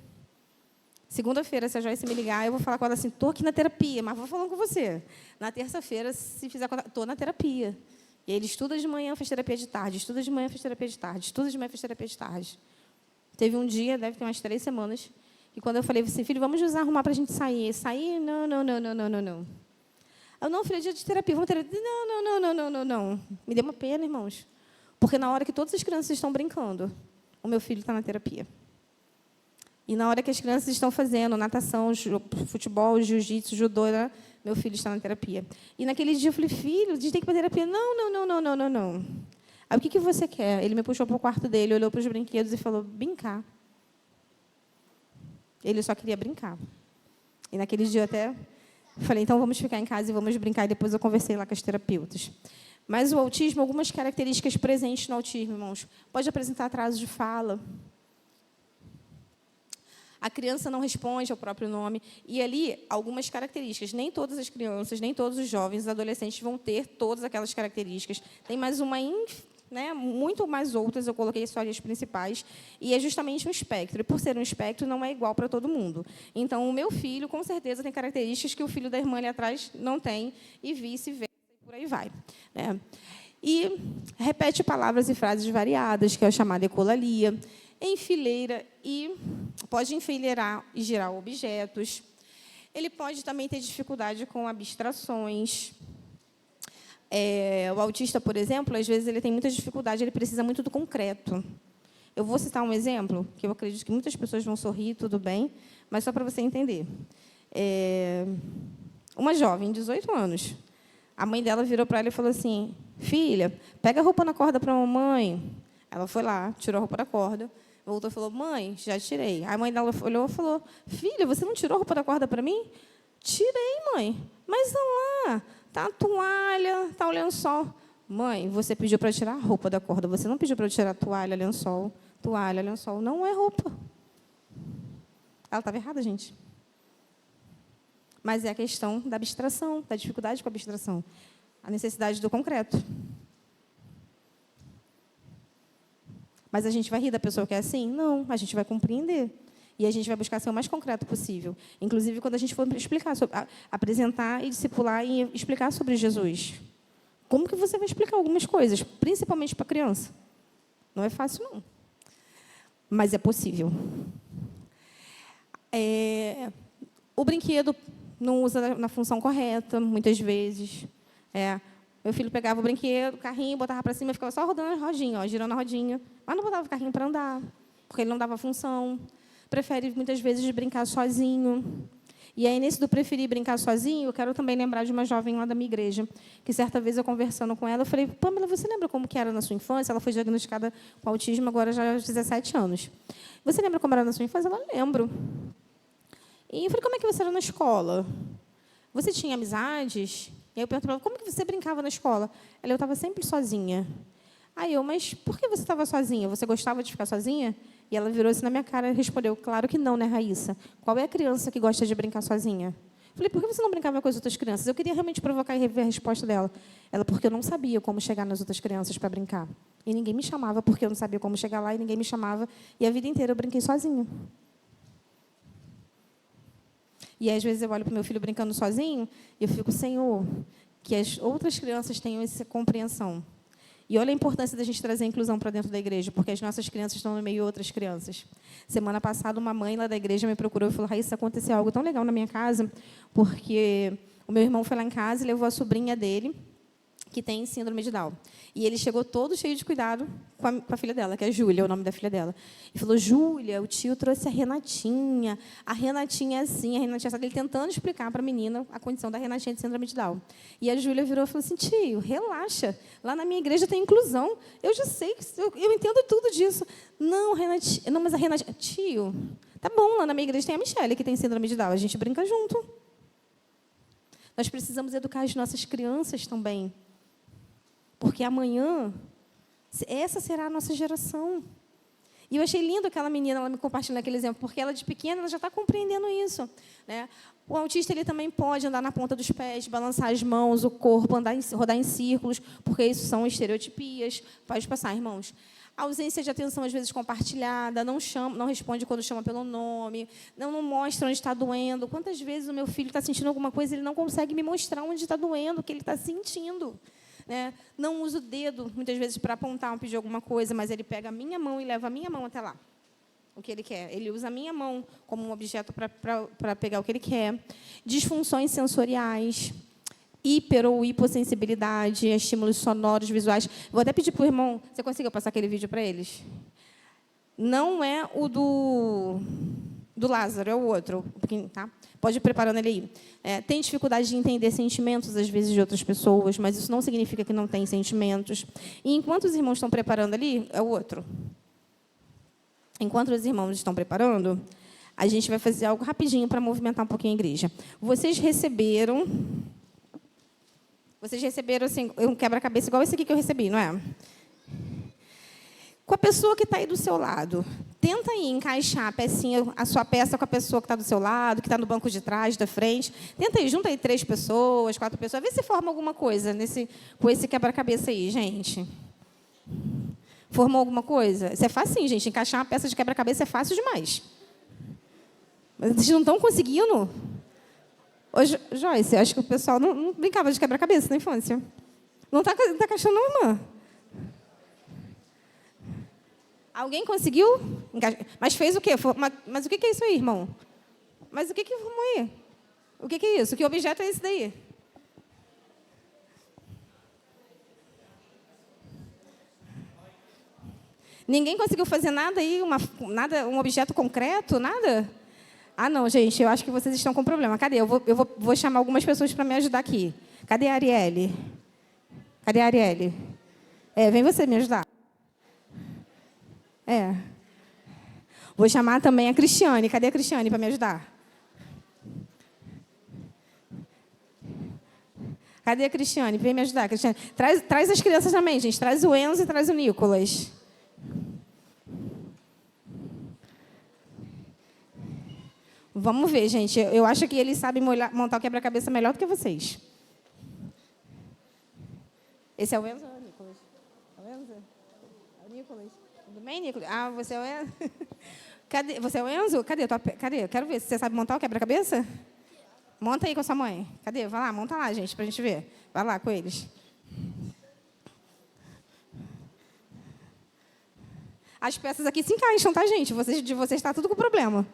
Segunda-feira, se a Joyce me ligar, eu vou falar com ela assim, estou aqui na terapia, mas vou falando com você. Na terça-feira, se fizer contato, estou na terapia. E ele estuda de manhã, faz terapia de tarde, estuda de manhã, faz terapia de tarde, estuda de manhã, faz terapia de tarde. Teve um dia, deve ter umas 3 semanas, que quando eu falei assim, filho, vamos nos arrumar para a gente sair. Sair? Não. Eu, não, filho, é dia de terapia, vamos terapia. Não. Me deu uma pena, irmãos. Porque na hora que todas as crianças estão brincando, o meu filho está na terapia. E na hora que as crianças estão fazendo natação, futebol, jiu-jitsu, judô, né, meu filho está na terapia. E naquele dia eu falei, filho, a gente tem que ir para a terapia. Não. Aí, o que você quer? Ele me puxou para o quarto dele, olhou para os brinquedos e falou, brincar. Ele só queria brincar. E naquele dia eu até falei, então vamos ficar em casa e vamos brincar. E depois eu conversei lá com as terapeutas. Mas o autismo, algumas características presentes no autismo, irmãos. Pode apresentar atraso de fala. A criança não responde ao próprio nome. E ali, algumas características. Nem todas as crianças, nem todos os jovens, os adolescentes vão ter todas aquelas características. Tem mais uma, né, muito mais outras, eu coloquei só as principais. E é justamente um espectro. E, por ser um espectro, não é igual para todo mundo. Então, o meu filho, com certeza, tem características que o filho da irmã ali atrás não tem, e vice-versa. Por aí vai. Né? E repete palavras e frases variadas, que é a chamada ecolalia, enfileira e pode enfileirar e girar objetos. Ele pode também ter dificuldade com abstrações. O autista, por exemplo, às vezes ele tem muita dificuldade, ele precisa muito do concreto. Eu vou citar um exemplo, que eu acredito que muitas pessoas vão sorrir, tudo bem, mas só para você entender. Uma jovem, 18 anos, a mãe dela virou para ela e falou assim, filha, pega a roupa na corda para a mamãe. Ela foi lá, tirou a roupa da corda, Voltou e falou, mãe, já tirei. Aí a mãe dela olhou e falou, filha, você não tirou a roupa da corda para mim? Tirei, mãe. Mas olha lá, tá a toalha, tá o lençol. Mãe, você pediu para tirar a roupa da corda, você não pediu para eu tirar a toalha, lençol. Toalha, lençol, não é roupa. Ela estava errada, gente. Mas é a questão da abstração, da dificuldade com a abstração. A necessidade do concreto. Mas a gente vai rir da pessoa que é assim? Não, a gente vai compreender. E a gente vai buscar ser o mais concreto possível. Inclusive, quando a gente for explicar, apresentar e discipular e explicar sobre Jesus. Como que você vai explicar algumas coisas, principalmente para criança? Não é fácil, não. Mas é possível. O brinquedo não usa na função correta, muitas vezes. Meu filho pegava o brinquedo, o carrinho, botava para cima e ficava só rodando a rodinha, girando a rodinha. Mas não botava o carrinho para andar, porque ele não dava função. Prefere, muitas vezes, brincar sozinho. E aí, nesse do preferir brincar sozinho, eu quero também lembrar de uma jovem lá da minha igreja, que certa vez eu conversando com ela, eu falei, Pamela, você lembra como que era na sua infância? Ela foi diagnosticada com autismo agora já aos 17 anos. Você lembra como era na sua infância? Ela lembro. E eu falei, como é que você era na escola? Você tinha amizades? E aí eu pergunto para ela, como que você brincava na escola? Ela, eu estava sempre sozinha. Aí eu, mas por que você estava sozinha? Você gostava de ficar sozinha? E ela virou assim na minha cara e respondeu, claro que não, né, Raíssa? Qual é a criança que gosta de brincar sozinha? Falei, por que você não brincava com as outras crianças? Eu queria realmente provocar e rever a resposta dela. Ela, porque eu não sabia como chegar nas outras crianças para brincar. E ninguém me chamava porque eu não sabia como chegar lá e ninguém me chamava. E a vida inteira eu brinquei sozinha. E às vezes eu olho para o meu filho brincando sozinho e eu fico, Senhor, que as outras crianças tenham essa compreensão. E olha a importância da gente trazer a inclusão para dentro da igreja, porque as nossas crianças estão no meio de outras crianças. Semana passada, uma mãe lá da igreja me procurou e falou, Raíssa, aconteceu algo tão legal na minha casa, porque o meu irmão foi lá em casa e levou a sobrinha dele, que tem síndrome de Down. E ele chegou todo cheio de cuidado com a filha dela, que é Júlia, é o nome da filha dela. E falou, Júlia, o tio trouxe a Renatinha é assim, a Renatinha é assim. Ele tentando explicar para a menina a condição da Renatinha de síndrome de Down. E a Júlia virou e falou assim, tio, relaxa, lá na minha igreja tem inclusão, eu já sei, eu entendo tudo disso. Não, Renatinha, não, mas a Renatinha... Tio, tá bom, lá na minha igreja tem a Michelle, que tem síndrome de Down, a gente brinca junto. Nós precisamos educar as nossas crianças também. Porque amanhã, essa será a nossa geração. E eu achei lindo aquela menina, ela me compartilhando aquele exemplo, porque ela, de pequena, ela já está compreendendo isso. Né? O autista ele também pode andar na ponta dos pés, balançar as mãos, o corpo, rodar em círculos, porque isso são estereotipias. Pode passar, irmãos. A ausência de atenção, às vezes, compartilhada, não responde quando chama pelo nome, não mostra onde está doendo. Quantas vezes o meu filho está sentindo alguma coisa e ele não consegue me mostrar onde está doendo, o que ele está sentindo? Né? Não usa o dedo, muitas vezes, para apontar ou pedir alguma coisa, mas ele pega a minha mão e leva a minha mão até lá. O que ele quer. Ele usa a minha mão como um objeto para pegar o que ele quer. Disfunções sensoriais, hiper ou hipossensibilidade, estímulos sonoros, visuais. Vou até pedir para o irmão, você conseguiu passar aquele vídeo para eles? Não é o do Lázaro, é o outro. Tá? Pode ir preparando ele aí. Tem dificuldade de entender sentimentos, às vezes, de outras pessoas, mas isso não significa que não tem sentimentos. E enquanto os irmãos estão preparando ali, é o outro. Enquanto os irmãos estão preparando, a gente vai fazer algo rapidinho para movimentar um pouquinho a igreja. Vocês receberam assim, um quebra-cabeça igual esse aqui que eu recebi, não é? Com a pessoa que está aí do seu lado, tenta aí encaixar a sua peça com a pessoa que está do seu lado, que está no banco de trás, da frente. Tenta aí, junta aí 3 pessoas, 4 pessoas, vê se forma alguma coisa com esse quebra-cabeça aí, gente. Formou alguma coisa? Isso é fácil, gente. Encaixar uma peça de quebra-cabeça é fácil demais. Mas vocês não estão conseguindo? Ô, Joyce, acho que o pessoal não brincava de quebra-cabeça na infância. Não está encaixando, não, irmã? Alguém conseguiu? Mas fez o quê? Mas o que é isso aí, irmão? Mas o que formou aí? O que é isso? Que objeto é esse daí? Ninguém conseguiu fazer nada aí, um objeto concreto, nada? Ah, não, gente, eu acho que vocês estão com problema. Cadê? Eu vou chamar algumas pessoas para me ajudar aqui. Cadê a Arielle? Cadê a Arielle? Vem você me ajudar. Vou chamar também a Cristiane. Cadê a Cristiane para me ajudar? Cadê a Cristiane? Vem me ajudar, Cristiane. Traz as crianças também, gente. Traz o Enzo e traz o Nicolas. Vamos ver, gente. Eu acho que eles sabem montar o quebra-cabeça melhor do que vocês. Esse é o Enzo ou é o Nicolas? É o Enzo? É o Nicolas. Tudo bem, Nicolas? Ah, você é o Enzo? Cadê? Você é o Enzo? Cadê? Quero ver. Você sabe montar o quebra-cabeça? Monta aí com a sua mãe. Cadê? Vai lá, monta lá, gente, pra gente ver. Vai lá com eles. As peças aqui se encaixam, tá, gente? De vocês está tudo com problema.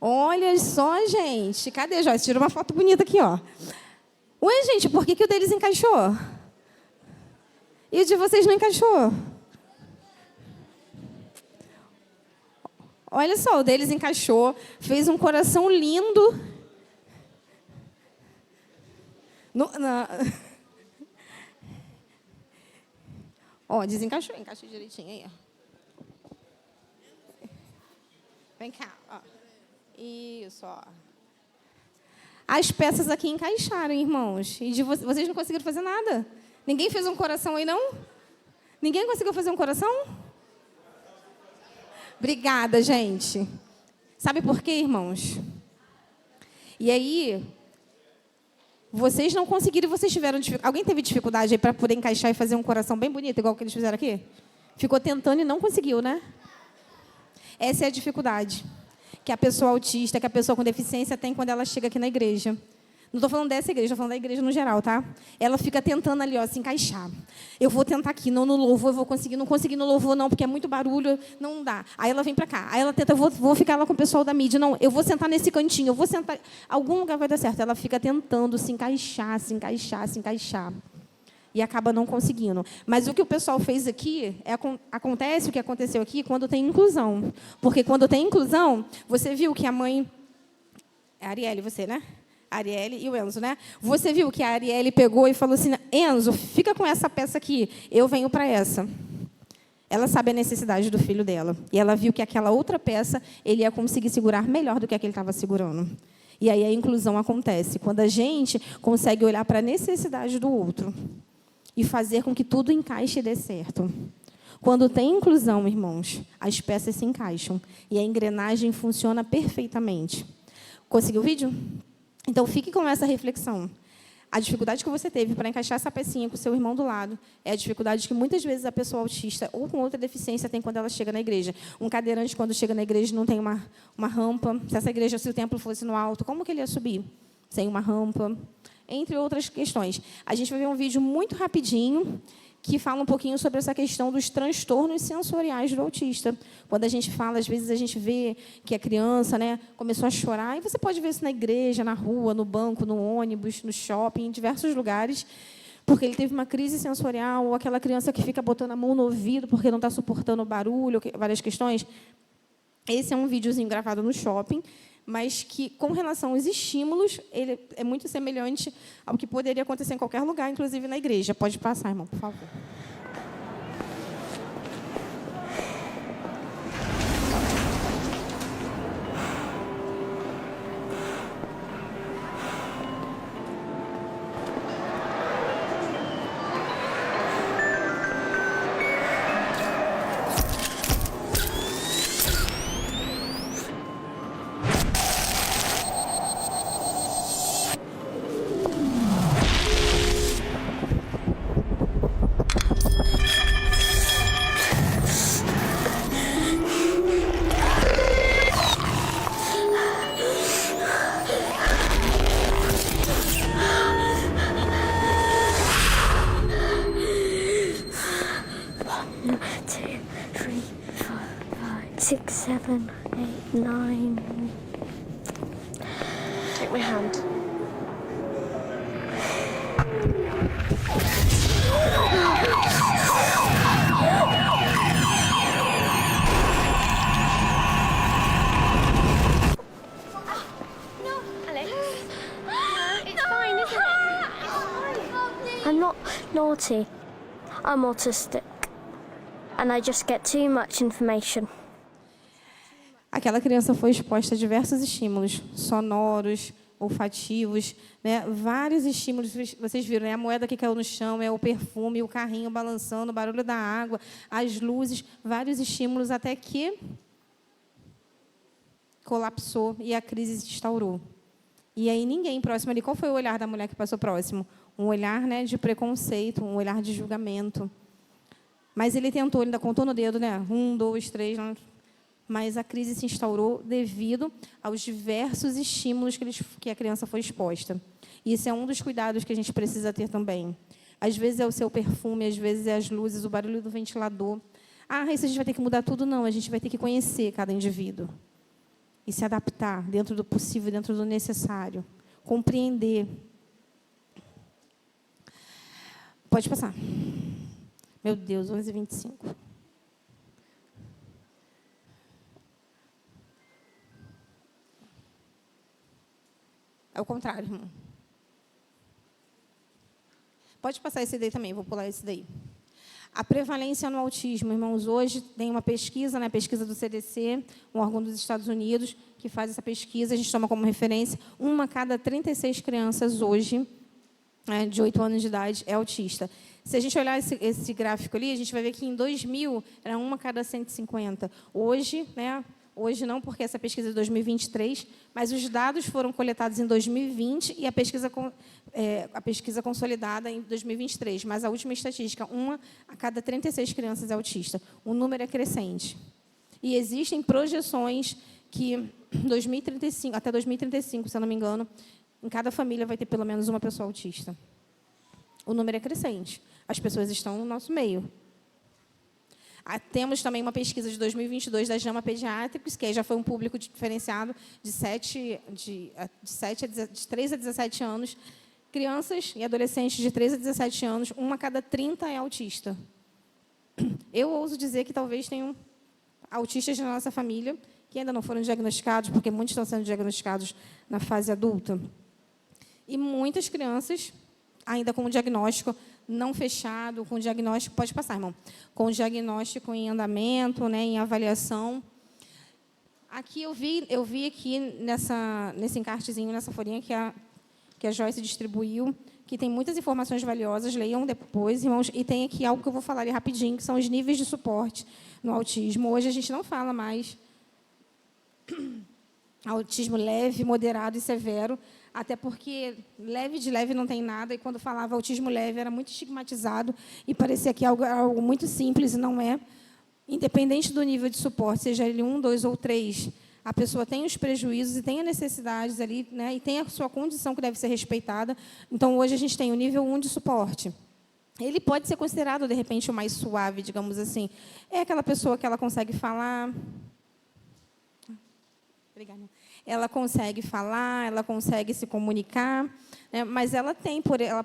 Olha só, gente. Cadê, Joyce? Tira uma foto bonita aqui, ó. Ué, gente, por que o deles encaixou? E o de vocês não encaixou? Olha só, o deles encaixou, fez um coração lindo. Ó, desencaixou, encaixou direitinho aí, ó. Vem cá, ó. Isso, ó. As peças aqui encaixaram, irmãos. E vocês não conseguiram fazer nada? Ninguém fez um coração aí, não? Ninguém conseguiu fazer um coração? Obrigada, gente. Sabe por quê, irmãos? E aí, vocês não conseguiram, vocês tiveram dificuldade. Alguém teve dificuldade aí para poder encaixar e fazer um coração bem bonito, igual que eles fizeram aqui? Ficou tentando e não conseguiu, né? Essa é a dificuldade que a pessoa autista, que a pessoa com deficiência tem quando ela chega aqui na igreja. Não estou falando dessa igreja, estou falando da igreja no geral, tá? Ela fica tentando ali, ó, se encaixar. Eu vou tentar aqui, não no louvor, eu vou conseguir, não consegui no louvor, não, porque é muito barulho, não dá. Aí ela vem para cá, aí ela tenta, eu vou ficar lá com o pessoal da mídia, não, eu vou sentar nesse cantinho, eu vou sentar, algum lugar vai dar certo. Ela fica tentando se encaixar, se encaixar, se encaixar. E acaba não conseguindo. Mas o que o pessoal fez aqui, acontece o que aconteceu aqui quando tem inclusão. Porque quando tem inclusão, você viu que a mãe... É a Arielle, você, né? A Arielle e o Enzo, né? Você viu que a Arielle pegou e falou assim, Enzo, fica com essa peça aqui, eu venho para essa. Ela sabe a necessidade do filho dela. E ela viu que aquela outra peça, ele ia conseguir segurar melhor do que a que ele estava segurando. E aí a inclusão acontece, quando a gente consegue olhar para a necessidade do outro e fazer com que tudo encaixe e dê certo. Quando tem inclusão, irmãos, as peças se encaixam e a engrenagem funciona perfeitamente. Conseguiu o vídeo? Então, fique com essa reflexão. A dificuldade que você teve para encaixar essa pecinha com o seu irmão do lado é a dificuldade que, muitas vezes, a pessoa autista ou com outra deficiência tem quando ela chega na igreja. Um cadeirante, quando chega na igreja, não tem uma rampa. Se essa igreja, se o templo fosse no alto, como que ele ia subir? Sem uma rampa. Entre outras questões. A gente vai ver um vídeo muito rapidinho que fala um pouquinho sobre essa questão dos transtornos sensoriais do autista. Quando a gente fala, às vezes a gente vê que a criança, né, começou a chorar, e você pode ver isso na igreja, na rua, no banco, no ônibus, no shopping, em diversos lugares, porque ele teve uma crise sensorial, ou aquela criança que fica botando a mão no ouvido porque não está suportando o barulho, várias questões. Esse é um videozinho gravado no shopping, mas que, com relação aos estímulos, ele é muito semelhante ao que poderia acontecer em qualquer lugar, inclusive na igreja. Pode passar, irmão, por favor. Six, seven, eight, nine. Take my hand. No, Alex. It's fine, isn't it? It's fine. I'm not naughty. I'm autistic. and I just get too much information. Aquela criança foi exposta a diversos estímulos sonoros, olfativos, né? Vários estímulos. Vocês viram, né? A moeda que caiu no chão, o perfume, o carrinho balançando, o barulho da água, as luzes, vários estímulos até que colapsou e a crise se instaurou. E aí ninguém próximo ali. Qual foi o olhar da mulher que passou próximo? Um olhar, né, de preconceito, um olhar de julgamento. Mas ele tentou, ele ainda contou no dedo, né? 1, 2, 3. Mas a crise se instaurou devido aos diversos estímulos que a criança foi exposta. E esse é um dos cuidados que a gente precisa ter também. Às vezes é o seu perfume, às vezes é as luzes, o barulho do ventilador. Isso a gente vai ter que mudar tudo? Não, a gente vai ter que conhecer cada indivíduo. E se adaptar dentro do possível, dentro do necessário. Compreender. Pode passar. Meu Deus, 11h25. É o contrário, irmão. Pode passar esse daí também, vou pular esse daí. A prevalência no autismo, irmãos, hoje tem uma pesquisa, né, pesquisa do CDC, um órgão dos Estados Unidos, que faz essa pesquisa, a gente toma como referência, 1 a cada 36 crianças hoje, de 8 anos de idade, é autista. Se a gente olhar esse gráfico ali, a gente vai ver que em 2000 era 1 a cada 150. Hoje, né, hoje não, porque essa pesquisa é de 2023, mas os dados foram coletados em 2020 e a pesquisa consolidada em 2023. Mas a última estatística, 1 a cada 36 crianças é autista. O número é crescente. E existem projeções que 2035, até 2035, se eu não me engano, em cada família vai ter pelo menos uma pessoa autista. O número é crescente. As pessoas estão no nosso meio. Temos também uma pesquisa de 2022 da JAMA Pediátricos, que já foi um público diferenciado de 3 a 17 anos. Crianças e adolescentes de 3 a 17 anos, 1 a cada 30 é autista. Eu ouso dizer que talvez tenham autistas na nossa família que ainda não foram diagnosticados, porque muitos estão sendo diagnosticados na fase adulta. E muitas crianças ainda com o diagnóstico não fechado, com o diagnóstico, pode passar, irmão, com o diagnóstico em andamento, né, em avaliação. Aqui eu vi aqui nesse encartezinho, nessa folhinha que a Joyce distribuiu, que tem muitas informações valiosas, leiam depois, irmãos, e tem aqui algo que eu vou falar ali rapidinho, que são os níveis de suporte no autismo. Hoje a gente não fala mais autismo leve, moderado e severo, até porque de leve não tem nada, e quando falava autismo leve era muito estigmatizado e parecia que algo muito simples, e não é. Independente do nível de suporte, seja ele 1, 2 ou 3, a pessoa tem os prejuízos e tem as necessidades ali, né, e tem a sua condição que deve ser respeitada. Então, hoje a gente tem o nível 1 de suporte. Ele pode ser considerado, de repente, o mais suave, digamos assim. É aquela pessoa que ela consegue falar. Obrigada. Ela consegue falar, ela consegue se comunicar, né, mas ela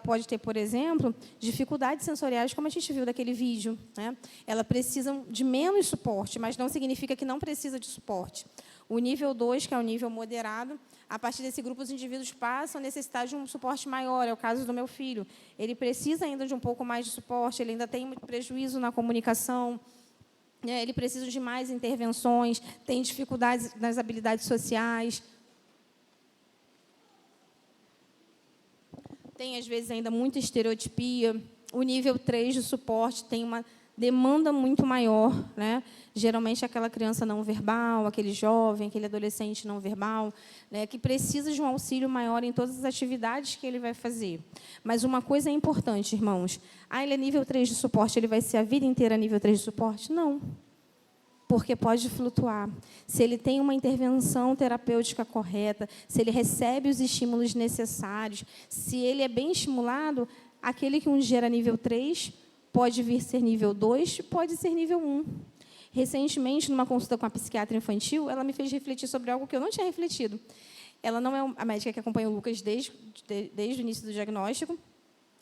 pode ter, por exemplo, dificuldades sensoriais, como a gente viu daquele vídeo, né? Ela precisa de menos suporte, mas não significa que não precisa de suporte. O nível 2, que é o nível moderado, a partir desse grupo, os indivíduos passam a necessitar de um suporte maior. É o caso do meu filho. Ele precisa ainda de um pouco mais de suporte, ele ainda tem muito prejuízo na comunicação, ele precisa de mais intervenções, tem dificuldades nas habilidades sociais. Tem, às vezes, ainda muita estereotipia. O nível 3 de suporte tem uma demanda muito maior, né? Geralmente, aquela criança não verbal, aquele jovem, aquele adolescente não verbal, né, que precisa de um auxílio maior em todas as atividades que ele vai fazer. Mas uma coisa é importante, irmãos. Ele é nível 3 de suporte, ele vai ser a vida inteira nível 3 de suporte? Não. Porque pode flutuar. Se ele tem uma intervenção terapêutica correta, se ele recebe os estímulos necessários, se ele é bem estimulado, aquele que um dia era nível 3 pode vir ser nível 2, pode ser nível 1. Recentemente, numa consulta com a psiquiatra infantil, ela me fez refletir sobre algo que eu não tinha refletido. Ela não é a médica que acompanha o Lucas desde o início do diagnóstico.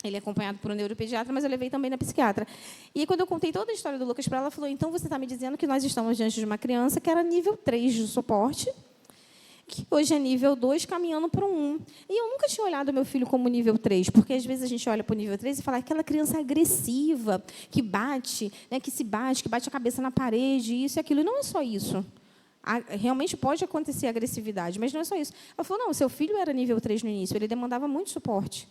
Ele é acompanhado por um neuropediatra, mas eu levei também na psiquiatra. E quando eu contei toda a história do Lucas para ela, ela falou, então você está me dizendo que nós estamos diante de uma criança que era nível 3 de suporte, que hoje é nível 2, caminhando para um 1. E eu nunca tinha olhado meu filho como nível 3, porque às vezes a gente olha para o nível 3 e fala aquela criança agressiva, que bate, né, que bate a cabeça na parede, isso e aquilo. E não é só isso. Realmente pode acontecer agressividade, mas não é só isso. Ela falou, não, seu filho era nível 3 no início, ele demandava muito suporte.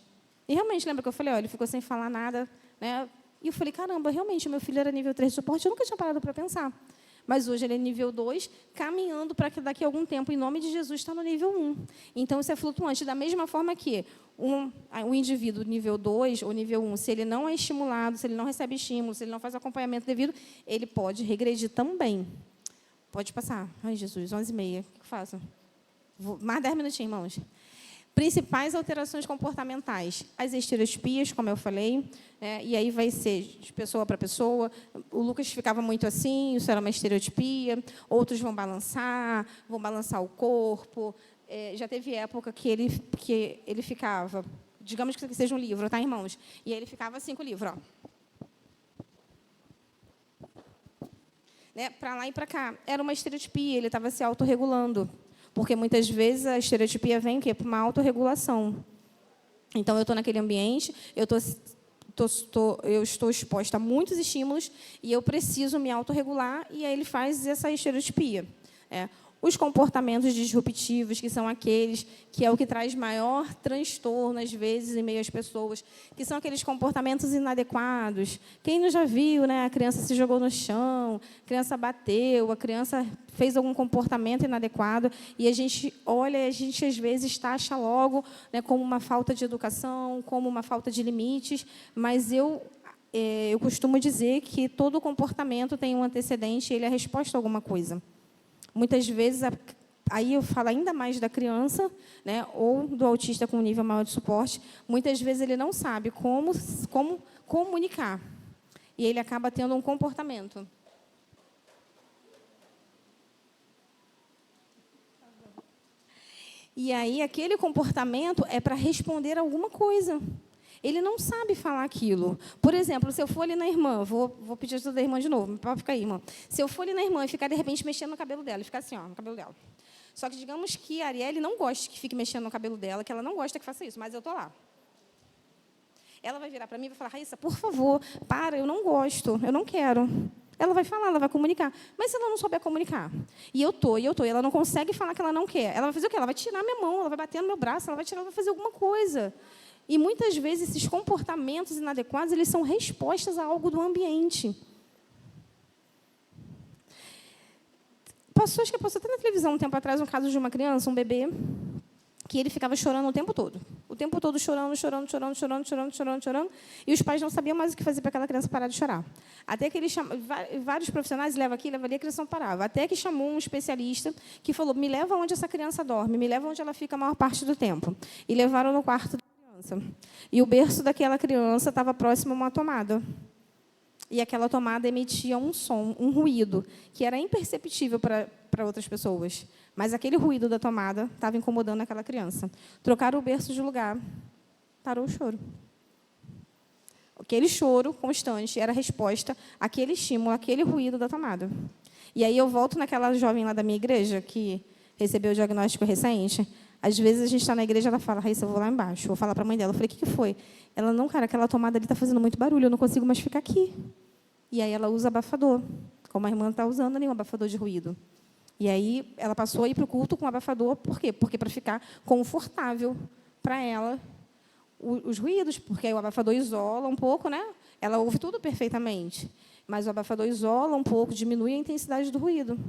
E realmente, lembra que eu falei, ele ficou sem falar nada, né? E eu falei, caramba, realmente, meu filho era nível 3 de suporte, eu nunca tinha parado para pensar. Mas hoje ele é nível 2, caminhando para que daqui a algum tempo, em nome de Jesus, está no nível 1. Então, isso é flutuante. Da mesma forma que um indivíduo nível 2 ou nível 1, se ele não é estimulado, se ele não recebe estímulo, se ele não faz acompanhamento devido, ele pode regredir também. Pode passar. Ai, Jesus, 11h30. O que eu faço? Mais 10 minutinhos, irmãos. Principais alterações comportamentais. As estereotipias, como eu falei, né? E aí vai ser de pessoa para pessoa. O Lucas ficava muito assim, isso era uma estereotipia. Outros vão balançar o corpo. Já teve época que ele ficava, digamos que isso aqui seja um livro, tá, irmãos? E aí ele ficava assim com o livro, ó. Né, para lá e para cá. Era uma estereotipia, ele estava se autorregulando. Porque, muitas vezes, a estereotipia vem para uma autorregulação. Então, eu estou naquele ambiente, eu estou exposta a muitos estímulos e eu preciso me autorregular, e aí ele faz essa estereotipia. Os comportamentos disruptivos, que são aqueles que é o que traz maior transtorno, às vezes, em meio às pessoas, que são aqueles comportamentos inadequados. Quem não já viu, né? A criança se jogou no chão, a criança bateu, a criança fez algum comportamento inadequado, e a gente olha e a gente, às vezes, taxa logo, né, como uma falta de educação, como uma falta de limites, mas eu costumo dizer que todo comportamento tem um antecedente, ele é a resposta a alguma coisa. Muitas vezes, aí eu falo ainda mais da criança, né, ou do autista com nível maior de suporte, muitas vezes ele não sabe como comunicar, e ele acaba tendo um comportamento. E aí, aquele comportamento é para responder a alguma coisa. Ele não sabe falar aquilo. Por exemplo, se eu for ali na irmã, vou pedir ajuda da irmã de novo, pode ficar aí, irmã. Se eu for ali na irmã e ficar, de repente, mexendo no cabelo dela, e ficar assim, ó, no cabelo dela. Só que, digamos que a Arielle não gosta que fique mexendo no cabelo dela, que ela não gosta que faça isso, mas eu estou lá. Ela vai virar para mim e vai falar, Raíssa, por favor, para, eu não gosto, eu não quero. Ela vai falar, ela vai comunicar. Mas se ela não souber comunicar, e ela não consegue falar que ela não quer, ela vai fazer o quê? Ela vai tirar minha mão, ela vai bater no meu braço, ela vai fazer alguma coisa. E, muitas vezes, esses comportamentos inadequados, eles são respostas a algo do ambiente. Acho que passou até na televisão um tempo atrás um caso de uma criança, um bebê, que ele ficava chorando o tempo todo. O tempo todo chorando, e os pais não sabiam mais o que fazer para aquela criança parar de chorar. Até que vários profissionais levam aqui, levam ali, a criança não parava. Até que chamou um especialista que falou, me leva onde essa criança dorme, me leva onde ela fica a maior parte do tempo. E levaram no quarto da criança. E o berço daquela criança estava próximo a uma tomada. E aquela tomada emitia um som, um ruído, que era imperceptível para outras pessoas. Mas aquele ruído da tomada estava incomodando aquela criança. Trocaram o berço de lugar, parou o choro. Aquele choro constante era a resposta àquele estímulo, àquele ruído da tomada. E aí eu volto naquela jovem lá da minha igreja, que recebeu o diagnóstico recente. Às vezes a gente está na igreja, ela fala, Raíssa, eu vou lá embaixo, vou falar para a mãe dela. Eu falei, o que foi? Ela, não, cara, aquela tomada ali está fazendo muito barulho, eu não consigo mais ficar aqui. E aí ela usa abafador, como a irmã está usando ali, um abafador de ruído. E aí ela passou a ir para o culto com abafador, por quê? Porque para ficar confortável para ela os ruídos, porque aí o abafador isola um pouco, né? Ela ouve tudo perfeitamente, mas o abafador isola um pouco, diminui a intensidade do ruído.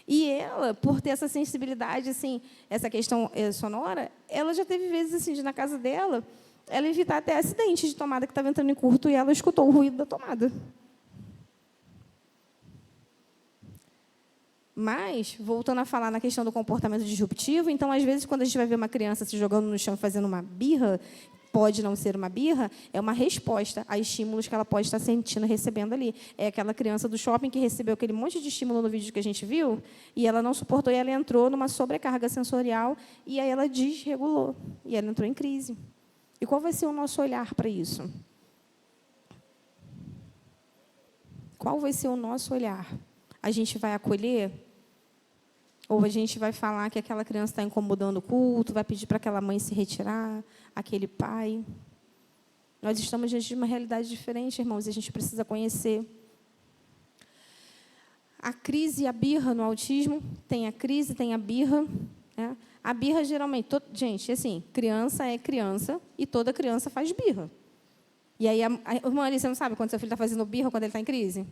E ela, por ter essa sensibilidade, assim, essa questão sonora, ela já teve vezes assim, de na casa dela, ela evitar até acidente de tomada que estava entrando em curto e ela escutou o ruído da tomada. Mas, voltando a falar na questão do comportamento disruptivo, então, às vezes, quando a gente vai ver uma criança se jogando no chão fazendo uma birra, pode não ser uma birra, é uma resposta a estímulos que ela pode estar sentindo, recebendo ali. É aquela criança do shopping que recebeu aquele monte de estímulo no vídeo que a gente viu, e ela não suportou, e ela entrou numa sobrecarga sensorial, e aí ela desregulou, e ela entrou em crise. E qual vai ser o nosso olhar para isso? Qual vai ser o nosso olhar? A gente vai acolher? Ou a gente vai falar que aquela criança está incomodando o culto, vai pedir para aquela mãe se retirar, aquele pai. Nós estamos diante de uma realidade diferente, irmãos, e a gente precisa conhecer. A crise e a birra no autismo, tem a crise, tem a birra. Né? A birra, geralmente... Gente, assim, criança é criança e toda criança faz birra. E aí, irmã Alice, você não sabe quando seu filho está fazendo birra quando ele está em crise?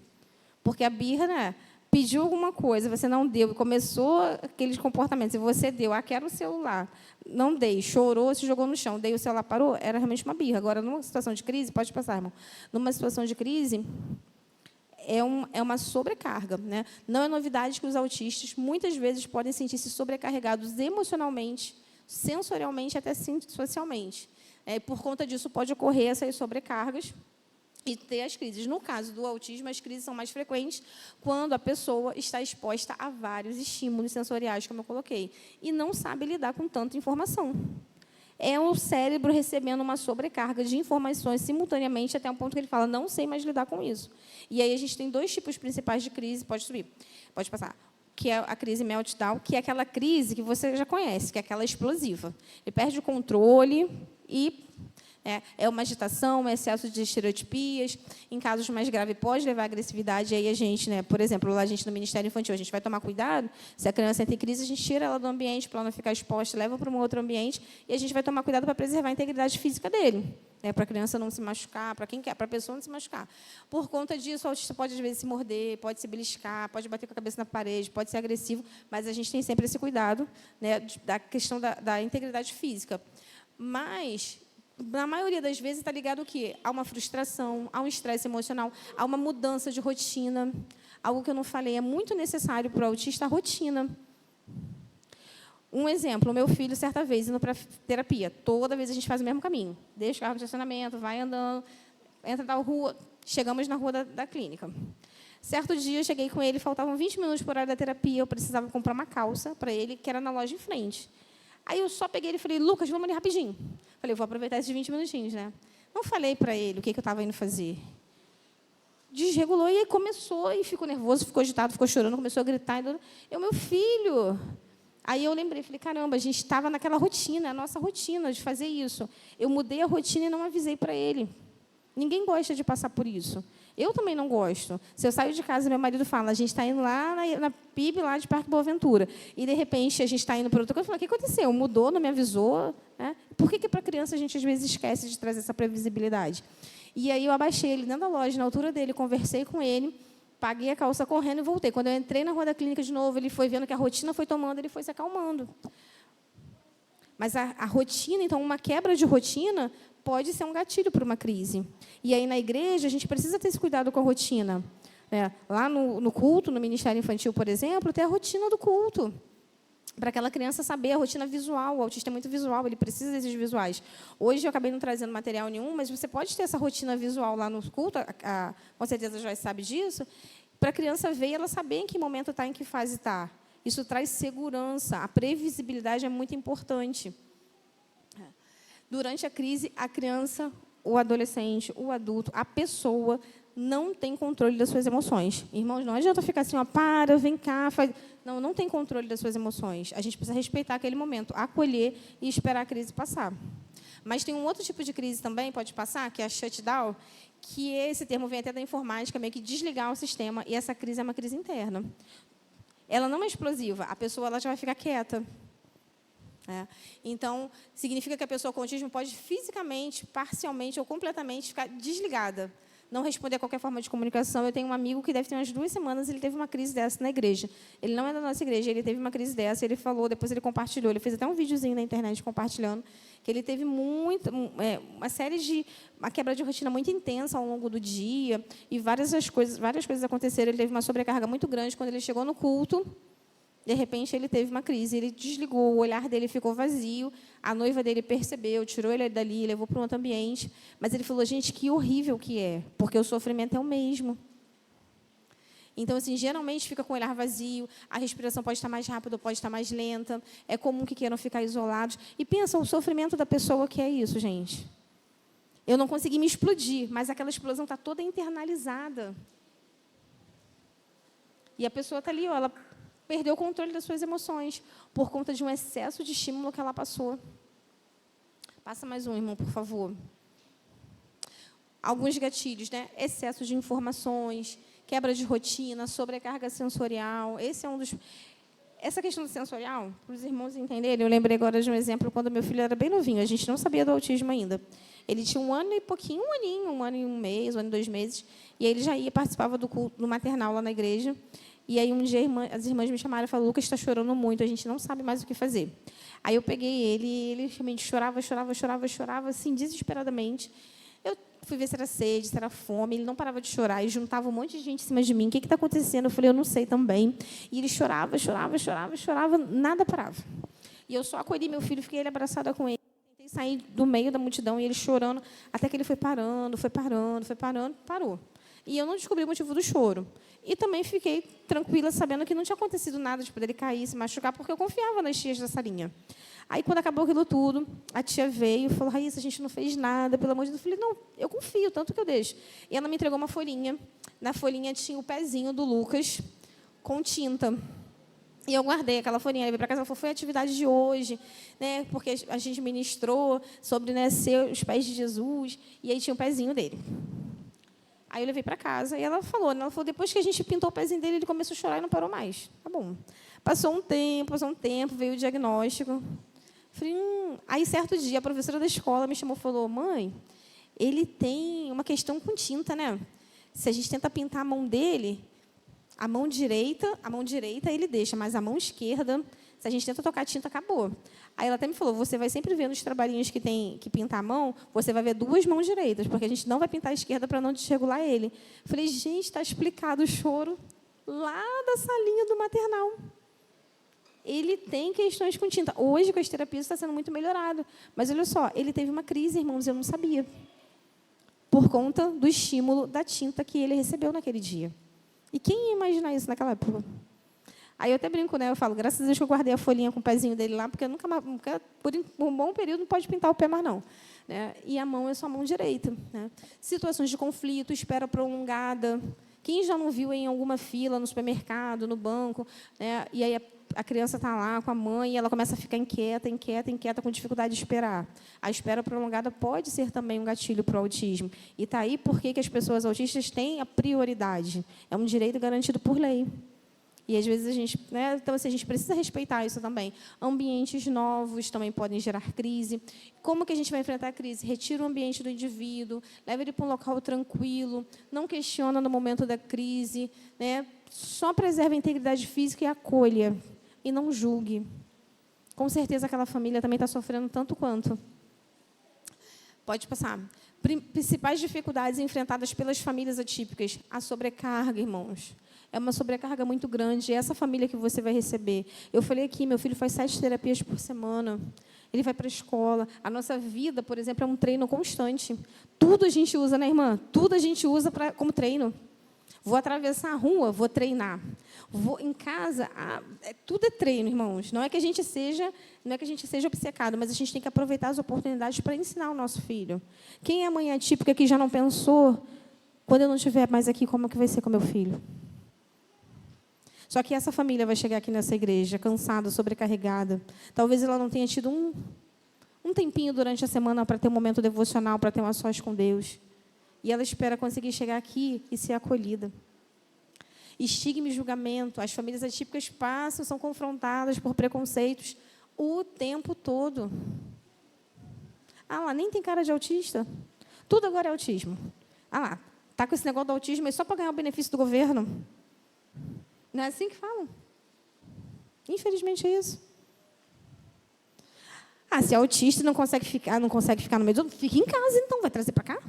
Porque a birra, né? Pediu alguma coisa, você não deu, e começou aqueles comportamentos, e você deu, quero o celular, não dei, chorou, se jogou no chão, dei o celular, parou, era realmente uma birra. Agora, numa situação de crise, pode passar, irmão, numa situação de crise, é uma sobrecarga. Né? Não é novidade que os autistas, muitas vezes, podem sentir-se sobrecarregados emocionalmente, sensorialmente, até socialmente. Por conta disso, pode ocorrer essas sobrecargas, e ter as crises. No caso do autismo, as crises são mais frequentes quando a pessoa está exposta a vários estímulos sensoriais, como eu coloquei, e não sabe lidar com tanta informação. É o cérebro recebendo uma sobrecarga de informações simultaneamente, até um ponto que ele fala, não sei mais lidar com isso. E aí a gente tem 2 tipos principais de crise, pode subir, pode passar, que é a crise meltdown, que é aquela crise que você já conhece, que é aquela explosiva. Ele perde o controle e... É uma agitação, um excesso de estereotipias. Em casos mais graves, pode levar à agressividade. Aí a gente, por exemplo, a gente no Ministério Infantil, a gente vai tomar cuidado. Se a criança entra em crise, a gente tira ela do ambiente para ela não ficar exposta, leva para um outro ambiente, e a gente vai tomar cuidado para preservar a integridade física dele. Para a criança não se machucar, para quem quer, para a pessoa não se machucar. Por conta disso, o autista pode, às vezes, se morder, pode se beliscar, pode bater com a cabeça na parede, pode ser agressivo, mas a gente tem sempre esse cuidado, da questão da integridade física. Mas... na maioria das vezes, está ligado o quê? A uma frustração, a um estresse emocional, a uma mudança de rotina. Algo que eu não falei, é muito necessário para o autista a rotina. Um exemplo, o meu filho, certa vez, indo para terapia, toda vez a gente faz o mesmo caminho. Deixa o carro no estacionamento, vai andando, entra na rua, chegamos na rua da clínica. Certo dia, eu cheguei com ele, faltavam 20 minutos para o horário da terapia, eu precisava comprar uma calça para ele, que era na loja em frente. Aí eu só peguei ele e falei, Lucas, vamos ali rapidinho. Falei, vou aproveitar esses 20 minutinhos, né? Não falei para ele o que eu estava indo fazer. Desregulou e aí começou, e ficou nervoso, ficou agitado, ficou chorando, começou a gritar. Meu filho... Aí eu lembrei, falei, caramba, a gente estava naquela rotina, a nossa rotina de fazer isso. Eu mudei a rotina e não avisei para ele. Ninguém gosta de passar por isso. Eu também não gosto. Se eu saio de casa, meu marido fala, a gente está indo lá na PIB, lá de Parque Boa Ventura, e, de repente, a gente está indo para outra coisa. Eu falo, o que aconteceu? Mudou, não me avisou? Né? Por que, para a criança, a gente, às vezes, esquece de trazer essa previsibilidade? E aí eu abaixei ele dentro da loja, na altura dele, conversei com ele, paguei a calça correndo e voltei. Quando eu entrei na rua da clínica de novo, ele foi vendo que a rotina foi tomando, ele foi se acalmando. Mas a rotina, então, uma quebra de rotina pode ser um gatilho para uma crise. E aí, na igreja, a gente precisa ter esse cuidado com a rotina. Né? Lá no culto, no Ministério Infantil, por exemplo, tem a rotina do culto. Para aquela criança saber a rotina visual. O autista é muito visual, ele precisa desses visuais. Hoje eu acabei não trazendo material nenhum, mas você pode ter essa rotina visual lá no culto, com certeza a Joyce sabe disso, para a criança ver e ela saber em que momento está, em que fase está. Isso traz segurança. A previsibilidade é muito importante. Durante a crise, a criança, o adolescente, o adulto, a pessoa não tem controle das suas emoções. Irmãos, não adianta ficar assim, para, vem cá, faz... Não tem controle das suas emoções. A gente precisa respeitar aquele momento, acolher e esperar a crise passar. Mas tem um outro tipo de crise também, pode passar, que é a shutdown, que esse termo vem até da informática, meio que desligar o sistema, e essa crise é uma crise interna. Ela não é explosiva, a pessoa ela já vai ficar quieta. Então, significa que a pessoa com autismo pode fisicamente, parcialmente ou completamente ficar desligada, não responder a qualquer forma de comunicação. Eu tenho um amigo que deve ter umas 2 semanas, ele teve uma crise dessa na igreja. Ele não é da nossa igreja, ele teve uma crise dessa, ele falou, depois ele compartilhou, ele fez até um videozinho na internet compartilhando, que ele teve uma série de... uma quebra de rotina muito intensa ao longo do dia, e várias coisas aconteceram. Ele teve uma sobrecarga muito grande quando ele chegou no culto. De repente, ele teve uma crise, ele desligou, o olhar dele ficou vazio, a noiva dele percebeu, tirou ele dali, levou para um outro ambiente. Mas ele falou, gente, que horrível que é, porque o sofrimento é o mesmo. Então, assim, geralmente fica com o olhar vazio, a respiração pode estar mais rápida, pode estar mais lenta, é comum que queiram ficar isolados. E pensa, o sofrimento da pessoa que é isso, gente. Eu não consegui me explodir, mas aquela explosão está toda internalizada. E a pessoa está ali, ó, ela perdeu o controle das suas emoções por conta de um excesso de estímulo que ela passou. Passa mais um, irmão, por favor. Alguns gatilhos, né? Excesso de informações, quebra de rotina, sobrecarga sensorial. Esse é um dos... Essa questão do sensorial, para os irmãos entenderem, eu lembrei agora de um exemplo quando meu filho era bem novinho. A gente não sabia do autismo ainda. Ele tinha 1 ano e pouquinho, 1 aninho, 1 ano e 1 mês, 1 ano e 2 meses. E aí ele já participava do culto do maternal lá na igreja. E aí um dia as irmãs me chamaram e falaram: Lucas está chorando muito, a gente não sabe mais o que fazer. Aí eu peguei ele e ele realmente chorava, assim, desesperadamente. Eu fui ver se era sede, se era fome. Ele não parava de chorar e juntava um monte de gente em cima de mim. O que está acontecendo? Eu falei: eu não sei também. E ele chorava, nada parava. E eu só acolhi meu filho, fiquei ele abraçada com ele. Tentei sair do meio da multidão e ele chorando, até que ele foi parando, parou. E eu não descobri o motivo do choro. E também fiquei tranquila, sabendo que não tinha acontecido nada de poder ele cair, se machucar, porque eu confiava nas tias da salinha. Aí, quando acabou aquilo tudo, a tia veio e falou: Raíssa, a gente não fez nada, pelo amor de Deus. Eu falei: não, eu confio, tanto que eu deixo. E ela me entregou uma folhinha. Na folhinha tinha o pezinho do Lucas com tinta. E eu guardei aquela folhinha. Ela veio para casa e falou: foi a atividade de hoje, né? Porque a gente ministrou sobre, né, ser os pés de Jesus. E aí tinha o pezinho dele. Aí eu levei para casa e ela falou, depois que a gente pintou o pezinho dele, ele começou a chorar e não parou mais. Tá bom. Passou um tempo, veio o diagnóstico. Falei, Aí, certo dia, a professora da escola me chamou e falou: mãe, ele tem uma questão com tinta, né? Se a gente tenta pintar a mão dele, a mão direita ele deixa, mas a mão esquerda, se a gente tenta tocar tinta, acabou. Aí ela até me falou: você vai sempre ver nos trabalhinhos que tem que pintar a mão, você vai ver 2 mãos direitas, porque a gente não vai pintar a esquerda para não desregular ele. Eu falei: gente, está explicado o choro lá da salinha do maternal. Ele tem questões com tinta. Hoje, com as terapias, está sendo muito melhorado. Mas, olha só, ele teve uma crise, irmãos, eu não sabia. Por conta do estímulo da tinta que ele recebeu naquele dia. E quem ia imaginar isso naquela época? Aí eu até brinco, né? Eu falo: graças a Deus que eu guardei a folhinha com o pezinho dele lá, porque nunca por um bom período, não pode pintar o pé mais, não. Né? E a mão é só a mão direita. Né? Situações de conflito, espera prolongada. Quem já não viu em alguma fila, no supermercado, no banco, né? E aí a criança está lá com a mãe e ela começa a ficar inquieta, com dificuldade de esperar. A espera prolongada pode ser também um gatilho para o autismo. E está aí porque que as pessoas autistas têm a prioridade. É um direito garantido por lei. E, às vezes, a gente... Né? Então, assim, a gente precisa respeitar isso também. Ambientes novos também podem gerar crise. Como que a gente vai enfrentar a crise? Retira o ambiente do indivíduo, leva ele para um local tranquilo, não questiona no momento da crise, né? Só preserve a integridade física e acolha, e não julgue. Com certeza, aquela família também está sofrendo tanto quanto. Pode passar. Principais dificuldades enfrentadas pelas famílias atípicas. A sobrecarga, irmãos. É uma sobrecarga muito grande. É essa família que você vai receber. Eu falei aqui, meu filho faz 7 terapias por semana. Ele vai para a escola. A nossa vida, por exemplo, é um treino constante. Tudo a gente usa, né, irmã? Tudo a gente usa como treino. Vou atravessar a rua, vou treinar. Vou em casa, tudo é treino, irmãos. Não é que a gente seja obcecado, mas a gente tem que aproveitar as oportunidades para ensinar o nosso filho. Quem é mãe atípica que já não pensou: quando eu não estiver mais aqui, como é que vai ser com meu filho? Só que essa família vai chegar aqui nessa igreja cansada, sobrecarregada. Talvez ela não tenha tido um tempinho durante a semana para ter um momento devocional, para ter uma sós com Deus. E ela espera conseguir chegar aqui e ser acolhida. Estigma e julgamento. As famílias atípicas são confrontadas por preconceitos o tempo todo. Lá, nem tem cara de autista. Tudo agora é autismo. Lá, está com esse negócio do autismo, mas só para ganhar o benefício do governo. Não é assim que falam? Infelizmente é isso. Se é autista e não consegue ficar no meio do outro, fica em casa, então. Vai trazer para cá?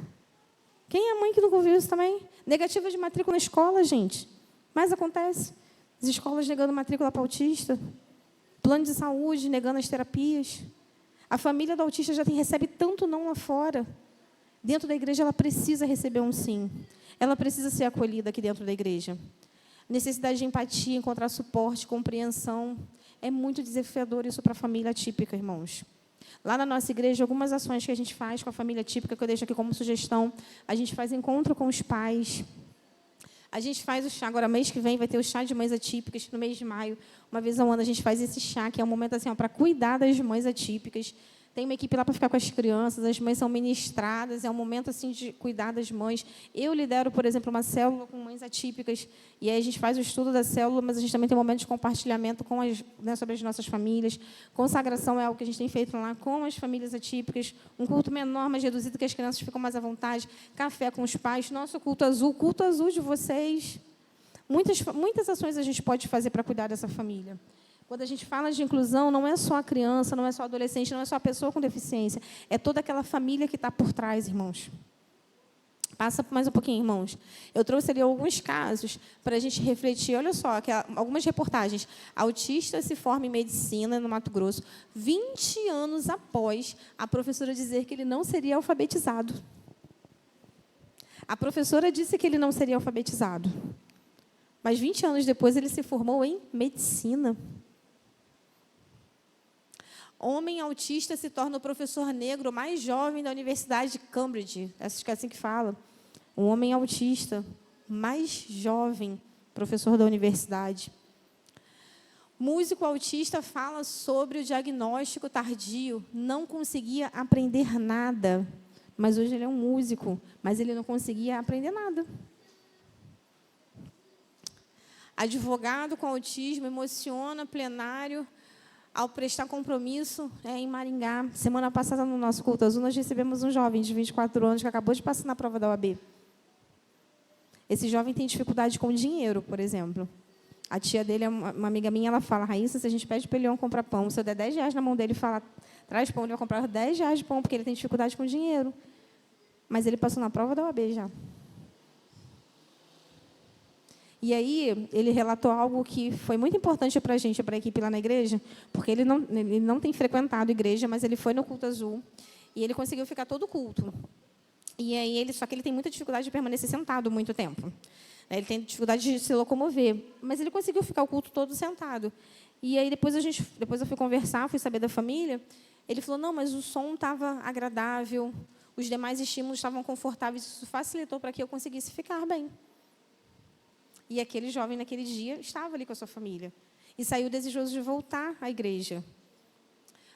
Quem é a mãe que nunca ouviu isso também? Negativa de matrícula na escola, gente. Mas acontece. As escolas negando matrícula para autista. Plano de saúde negando as terapias. A família do autista já recebe tanto não lá fora. Dentro da igreja, ela precisa receber um sim. Ela precisa ser acolhida aqui dentro da igreja. Necessidade de empatia, encontrar suporte, compreensão. É muito desafiador isso para a família atípica, irmãos. Lá na nossa igreja, algumas ações que a gente faz com a família atípica, que eu deixo aqui como sugestão: a gente faz encontro com os pais. A gente faz o chá, agora mês que vem vai ter o chá de mães atípicas, no mês de maio. Uma vez ao ano a gente faz esse chá, que é um momento assim, para cuidar das mães atípicas. Tem uma equipe lá para ficar com as crianças, as mães são ministradas, é um momento assim de cuidar das mães. Eu lidero, por exemplo, uma célula com mães atípicas, e aí a gente faz o estudo da célula, mas a gente também tem um momento de compartilhamento com sobre as nossas famílias. Consagração é algo que a gente tem feito lá com as famílias atípicas, um culto menor, mais reduzido, que as crianças ficam mais à vontade, café com os pais, nosso culto azul de vocês. Muitas ações a gente pode fazer para cuidar dessa família. Quando a gente fala de inclusão, não é só a criança, não é só o adolescente, não é só a pessoa com deficiência. É toda aquela família que está por trás, irmãos. Passa mais um pouquinho, irmãos. Eu trouxe ali alguns casos para a gente refletir. Olha só, algumas reportagens. Autista se forma em medicina no Mato Grosso, 20 anos após a professora dizer que ele não seria alfabetizado. A professora disse que ele não seria alfabetizado. Mas 20 anos depois ele se formou em medicina. Homem autista se torna o professor negro mais jovem da Universidade de Cambridge. Acho que é assim que fala. Um homem autista mais jovem, professor da universidade. Músico autista fala sobre o diagnóstico tardio. Não conseguia aprender nada. Mas hoje ele é um músico, mas ele não conseguia aprender nada. Advogado com autismo emociona plenário ao prestar compromisso em Maringá. Semana passada, no nosso culto azul, nós recebemos um jovem de 24 anos que acabou de passar na prova da OAB. Esse jovem tem dificuldade com dinheiro, por exemplo. A tia dele, uma amiga minha, ela fala, Raíssa, se a gente pede para ele comprar pão, se eu der 10 reais na mão dele e falar, traz pão, ele vai comprar 10 reais de pão, porque ele tem dificuldade com dinheiro. Mas ele passou na prova da OAB já. E aí, ele relatou algo que foi muito importante para a gente, para a equipe lá na igreja, porque ele não tem frequentado a igreja, mas ele foi no culto azul, e ele conseguiu ficar todo o culto. E aí, só que ele tem muita dificuldade de permanecer sentado muito tempo. Ele tem dificuldade de se locomover, mas ele conseguiu ficar o culto todo sentado. E aí, depois eu fui conversar, fui saber da família, ele falou, não, mas o som estava agradável, os demais estímulos estavam confortáveis, isso facilitou para que eu conseguisse ficar bem. E aquele jovem, naquele dia, estava ali com a sua família. E saiu desejoso de voltar à igreja.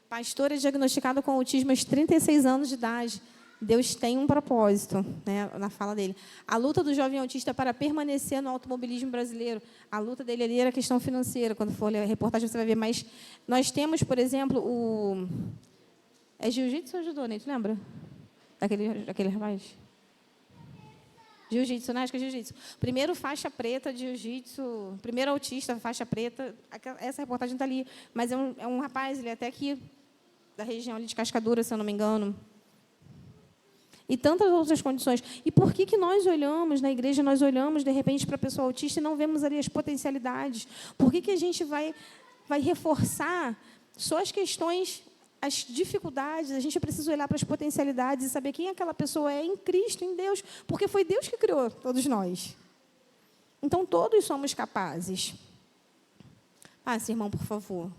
Pastora diagnosticada com autismo aos 36 anos de idade. Deus tem um propósito, né, na fala dele. A luta do jovem autista para permanecer no automobilismo brasileiro. A luta dele ali era a questão financeira. Quando for ler a reportagem, você vai ver. Mas nós temos, por exemplo, o... É jiu-jitsu ou judô, né? Tu lembra? Daquele rapaz? Jiu-jitsu, né? Acho que é jiu-jitsu. Primeiro faixa preta de jiu-jitsu, primeiro autista, faixa preta. Essa reportagem está ali. Mas é um rapaz, ele é até aqui, da região ali de Cascadura, se eu não me engano. E tantas outras condições. E por que nós olhamos, na igreja, nós olhamos, de repente, para a pessoa autista e não vemos ali as potencialidades? Por que a gente vai reforçar só as questões, as dificuldades? A gente precisa olhar para as potencialidades e saber quem aquela pessoa é em Cristo, em Deus, porque foi Deus que criou todos nós. Então, todos somos capazes. Passe, irmão, por favor.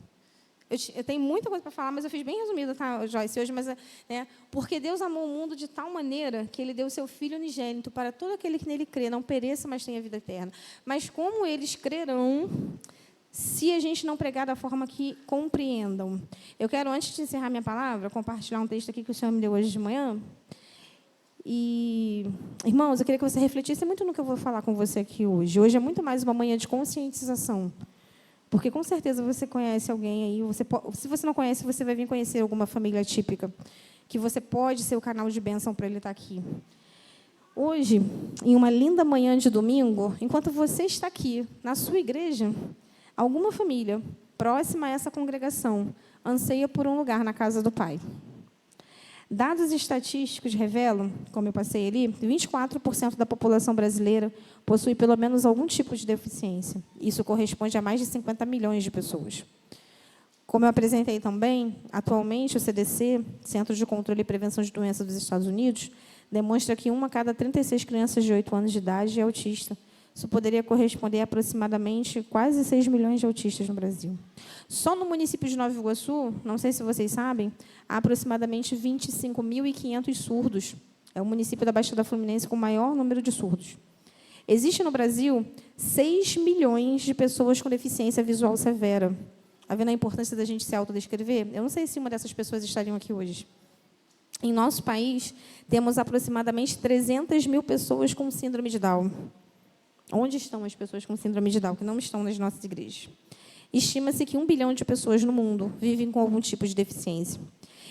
Eu tenho muita coisa para falar, mas eu fiz bem resumido, tá, Joyce, hoje, mas, né, porque Deus amou o mundo de tal maneira que Ele deu o seu Filho unigênito para todo aquele que nele crê, não pereça, mas tenha vida eterna. Mas como eles crerão se a gente não pregar da forma que compreendam? Eu quero, antes de encerrar minha palavra, compartilhar um texto aqui que o Senhor me deu hoje de manhã. E, irmãos, eu queria que você refletisse muito no que eu vou falar com você aqui hoje. Hoje é muito mais uma manhã de conscientização. Porque, com certeza, você conhece alguém aí. Se você não conhece, você vai vir conhecer alguma família típica, que você pode ser o canal de bênção para ele estar aqui. Hoje, em uma linda manhã de domingo, enquanto você está aqui, na sua igreja, alguma família próxima a essa congregação anseia por um lugar na casa do Pai. Dados estatísticos revelam, como eu passei ali, 24% da população brasileira possui pelo menos algum tipo de deficiência. Isso corresponde a mais de 50 milhões de pessoas. Como eu apresentei também, atualmente o CDC, Centro de Controle e Prevenção de Doenças dos Estados Unidos, demonstra que 1 a cada 36 crianças de 8 anos de idade é autista. Isso poderia corresponder a aproximadamente quase 6 milhões de autistas no Brasil. Só no município de Nova Iguaçu, não sei se vocês sabem, há aproximadamente 25.500 surdos. É o município da Baixada Fluminense com o maior número de surdos. Existe no Brasil 6 milhões de pessoas com deficiência visual severa. Está vendo a importância da gente se autodescrever? Eu não sei se uma dessas pessoas estariam aqui hoje. Em nosso país, temos aproximadamente 300 mil pessoas com síndrome de Down. Onde estão as pessoas com síndrome de Down, que não estão nas nossas igrejas? Estima-se que 1 bilhão de pessoas no mundo vivem com algum tipo de deficiência.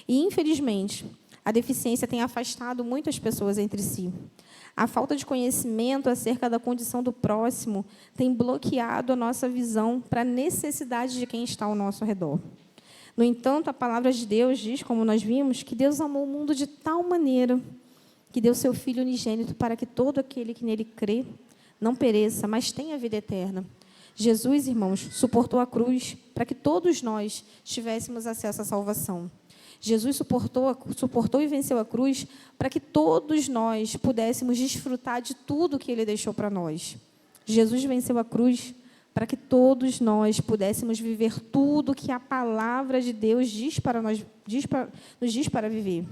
E, infelizmente, a deficiência tem afastado muitas pessoas entre si. A falta de conhecimento acerca da condição do próximo tem bloqueado a nossa visão para a necessidade de quem está ao nosso redor. No entanto, a palavra de Deus diz, como nós vimos, que Deus amou o mundo de tal maneira que deu seu Filho unigênito para que todo aquele que nele crê não pereça, mas tenha vida eterna. Jesus, irmãos, suportou a cruz para que todos nós tivéssemos acesso à salvação. Jesus suportou e venceu a cruz para que todos nós pudéssemos desfrutar de tudo que Ele deixou para nós. Jesus venceu a cruz para que todos nós pudéssemos viver tudo que a palavra de Deus nos diz para viver.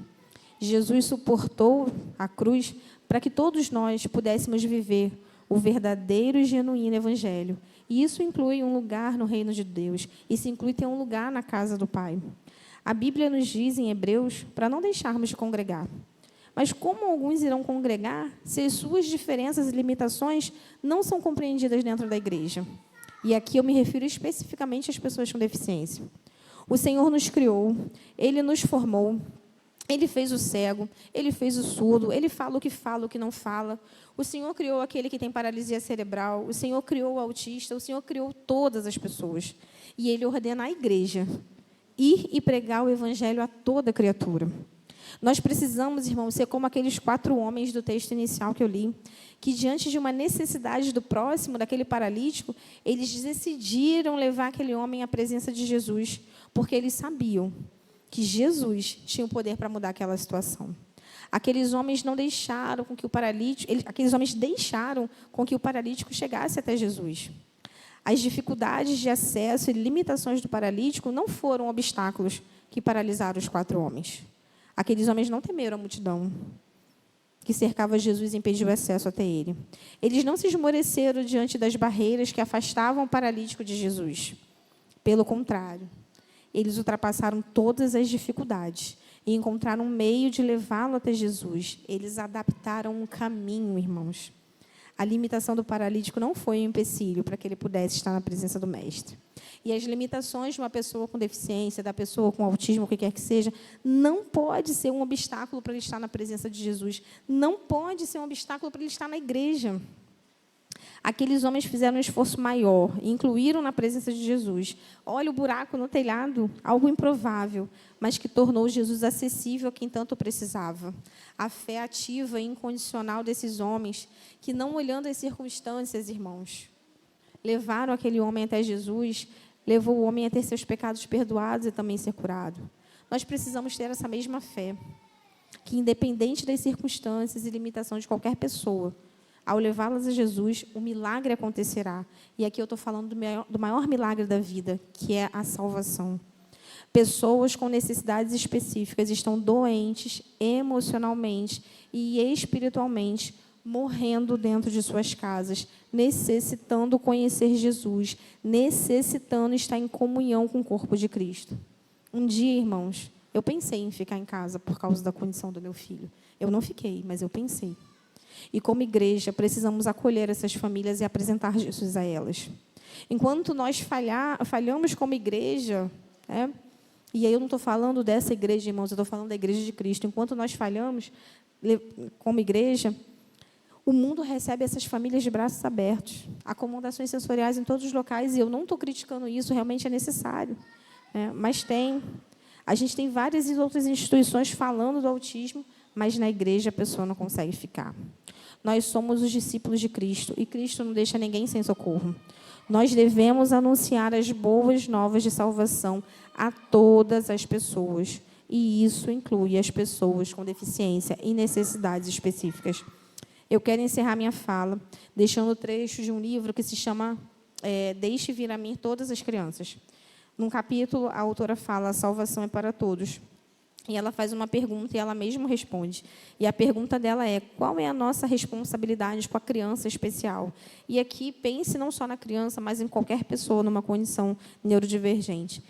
Jesus suportou a cruz para que todos nós pudéssemos viver o verdadeiro e genuíno evangelho. E isso inclui um lugar no reino de Deus. Isso inclui ter um lugar na casa do Pai. A Bíblia nos diz em Hebreus para não deixarmos de congregar. Mas como alguns irão congregar se as suas diferenças e limitações não são compreendidas dentro da igreja? E aqui eu me refiro especificamente às pessoas com deficiência. O Senhor nos criou, Ele nos formou, Ele fez o cego, Ele fez o surdo, Ele fala, o que não fala. O Senhor criou aquele que tem paralisia cerebral, o Senhor criou o autista, o Senhor criou todas as pessoas. E Ele ordena à igreja ir e pregar o evangelho a toda criatura. Nós precisamos, irmãos, ser como aqueles 4 homens do texto inicial que eu li, que diante de uma necessidade do próximo, daquele paralítico, eles decidiram levar aquele homem à presença de Jesus, porque eles sabiam que Jesus tinha o poder para mudar aquela situação. Aqueles homens não deixaram com que o paralítico, aqueles homens deixaram com que o paralítico chegasse até Jesus. As dificuldades de acesso e limitações do paralítico não foram obstáculos que paralisaram os 4 homens. Aqueles homens não temeram a multidão que cercava Jesus e impediu o acesso até ele. Eles não se esmoreceram diante das barreiras que afastavam o paralítico de Jesus. Pelo contrário, eles ultrapassaram todas as dificuldades e encontraram um meio de levá-lo até Jesus. Eles adaptaram um caminho, irmãos. A limitação do paralítico não foi um empecilho para que ele pudesse estar na presença do Mestre. E as limitações de uma pessoa com deficiência, da pessoa com autismo, o que quer que seja, não pode ser um obstáculo para ele estar na presença de Jesus. Não pode ser um obstáculo para ele estar na igreja. Aqueles homens fizeram um esforço maior, incluíram na presença de Jesus. Olha o buraco no telhado, algo improvável, mas que tornou Jesus acessível a quem tanto precisava. A fé ativa e incondicional desses homens, que não olhando as circunstâncias, irmãos, levaram aquele homem até Jesus, levou o homem a ter seus pecados perdoados e também ser curado. Nós precisamos ter essa mesma fé, que independente das circunstâncias e limitações de qualquer pessoa, ao levá-las a Jesus, o milagre acontecerá. E aqui eu estou falando do maior milagre da vida, que é a salvação. Pessoas com necessidades específicas estão doentes emocionalmente e espiritualmente, morrendo dentro de suas casas, necessitando conhecer Jesus, necessitando estar em comunhão com o corpo de Cristo. Um dia, irmãos, eu pensei em ficar em casa por causa da condição do meu filho. Eu não fiquei, mas eu pensei. E como igreja, precisamos acolher essas famílias e apresentar Jesus a elas. Enquanto nós falhamos como igreja, e aí eu não estou falando dessa igreja, irmãos, eu estou falando da igreja de Cristo. Enquanto nós falhamos como igreja, o mundo recebe essas famílias de braços abertos, acomodações sensoriais em todos os locais, e eu não estou criticando isso, realmente é necessário. Mas a gente tem várias outras instituições falando do autismo, mas na igreja a pessoa não consegue ficar. Nós somos os discípulos de Cristo, e Cristo não deixa ninguém sem socorro. Nós devemos anunciar as boas novas de salvação a todas as pessoas, e isso inclui as pessoas com deficiência e necessidades específicas. Eu quero encerrar minha fala deixando o trecho de um livro que se chama Deixe vir a mim todas as crianças. Num capítulo, a autora fala: a salvação é para todos. E ela faz uma pergunta e ela mesma responde. E a pergunta dela é: qual é a nossa responsabilidade com a criança especial? E aqui pense não só na criança, mas em qualquer pessoa numa condição neurodivergente.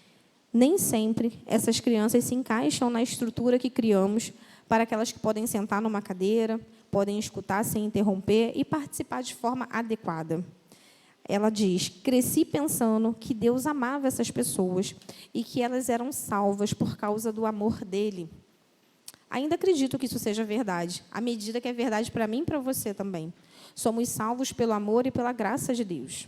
Nem sempre essas crianças se encaixam na estrutura que criamos para aquelas que podem sentar numa cadeira, podem escutar sem interromper e participar de forma adequada. Ela diz: cresci pensando que Deus amava essas pessoas e que elas eram salvas por causa do amor dele. Ainda acredito que isso seja verdade, à medida que é verdade para mim e para você também. Somos salvos pelo amor e pela graça de Deus.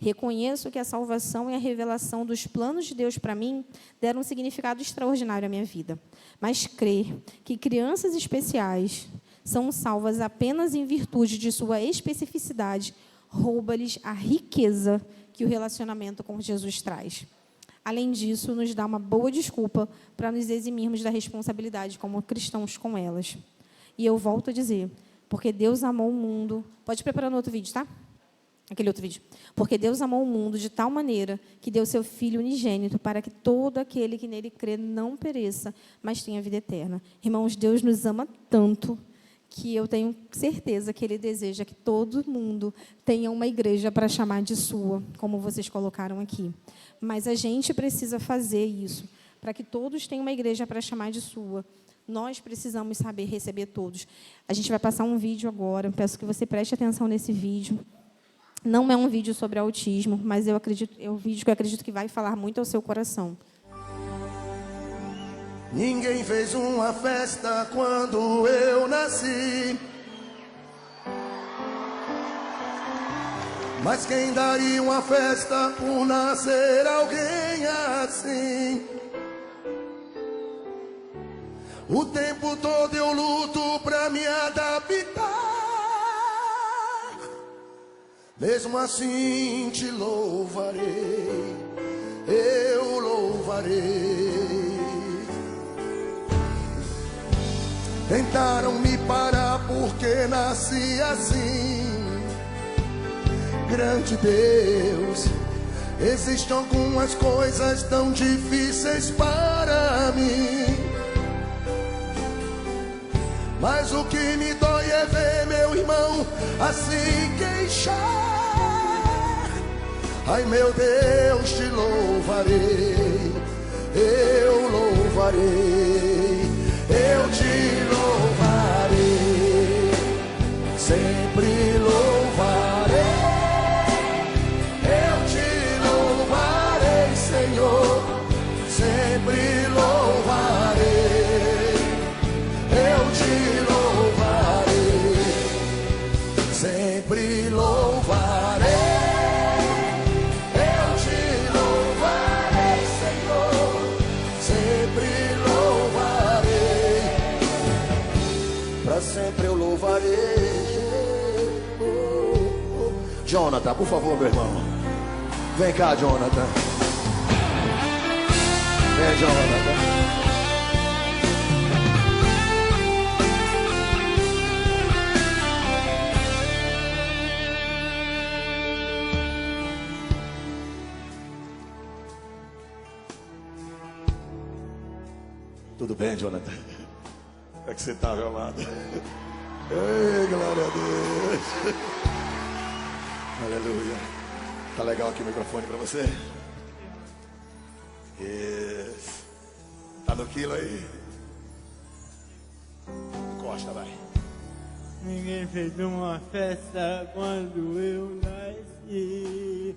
Reconheço que a salvação e a revelação dos planos de Deus para mim deram um significado extraordinário à minha vida. Mas crer que crianças especiais são salvas apenas em virtude de sua especificidade rouba-lhes a riqueza que o relacionamento com Jesus traz. Além disso, nos dá uma boa desculpa para nos eximirmos da responsabilidade como cristãos com elas. E eu volto a dizer, porque Deus amou o mundo... Pode preparar no outro vídeo, tá? Aquele outro vídeo. Porque Deus amou o mundo de tal maneira que deu seu Filho unigênito para que todo aquele que nele crê não pereça, mas tenha vida eterna. Irmãos, Deus nos ama tanto que eu tenho certeza que Ele deseja que todo mundo tenha uma igreja para chamar de sua, como vocês colocaram aqui. Mas a gente precisa fazer isso. Para que todos tenham uma igreja para chamar de sua, nós precisamos saber receber todos. A gente vai passar um vídeo agora, peço que você preste atenção nesse vídeo. Não é um vídeo sobre autismo, mas é um vídeo que eu acredito que vai falar muito ao seu coração. Ninguém fez uma festa quando eu nasci, mas quem daria uma festa por nascer alguém assim? O tempo todo eu luto pra me adaptar, mesmo assim te louvarei, eu louvarei. Tentaram me parar porque nasci assim. Grande Deus, existem algumas coisas tão difíceis para mim, mas o que me dói é ver meu irmão assim queixar. Ai meu Deus, te louvarei, eu louvarei, eu te louvarei, sempre louvarei, eu te louvarei, Senhor, sempre louvarei, eu te louvarei, sempre louvarei, eu te louvarei, Senhor, sempre louvarei, pra sempre eu louvarei. Jonathan, por favor, meu irmão. Vem cá, Jonathan. Vem, Jonathan. Tudo bem, Jonathan? Como é que você está, meu amado? Ei, glória a Deus. Aleluia. Tá legal aqui o microfone para você? Isso. Tá no quilo aí? Encosta, vai. Ninguém fez uma festa quando eu nasci,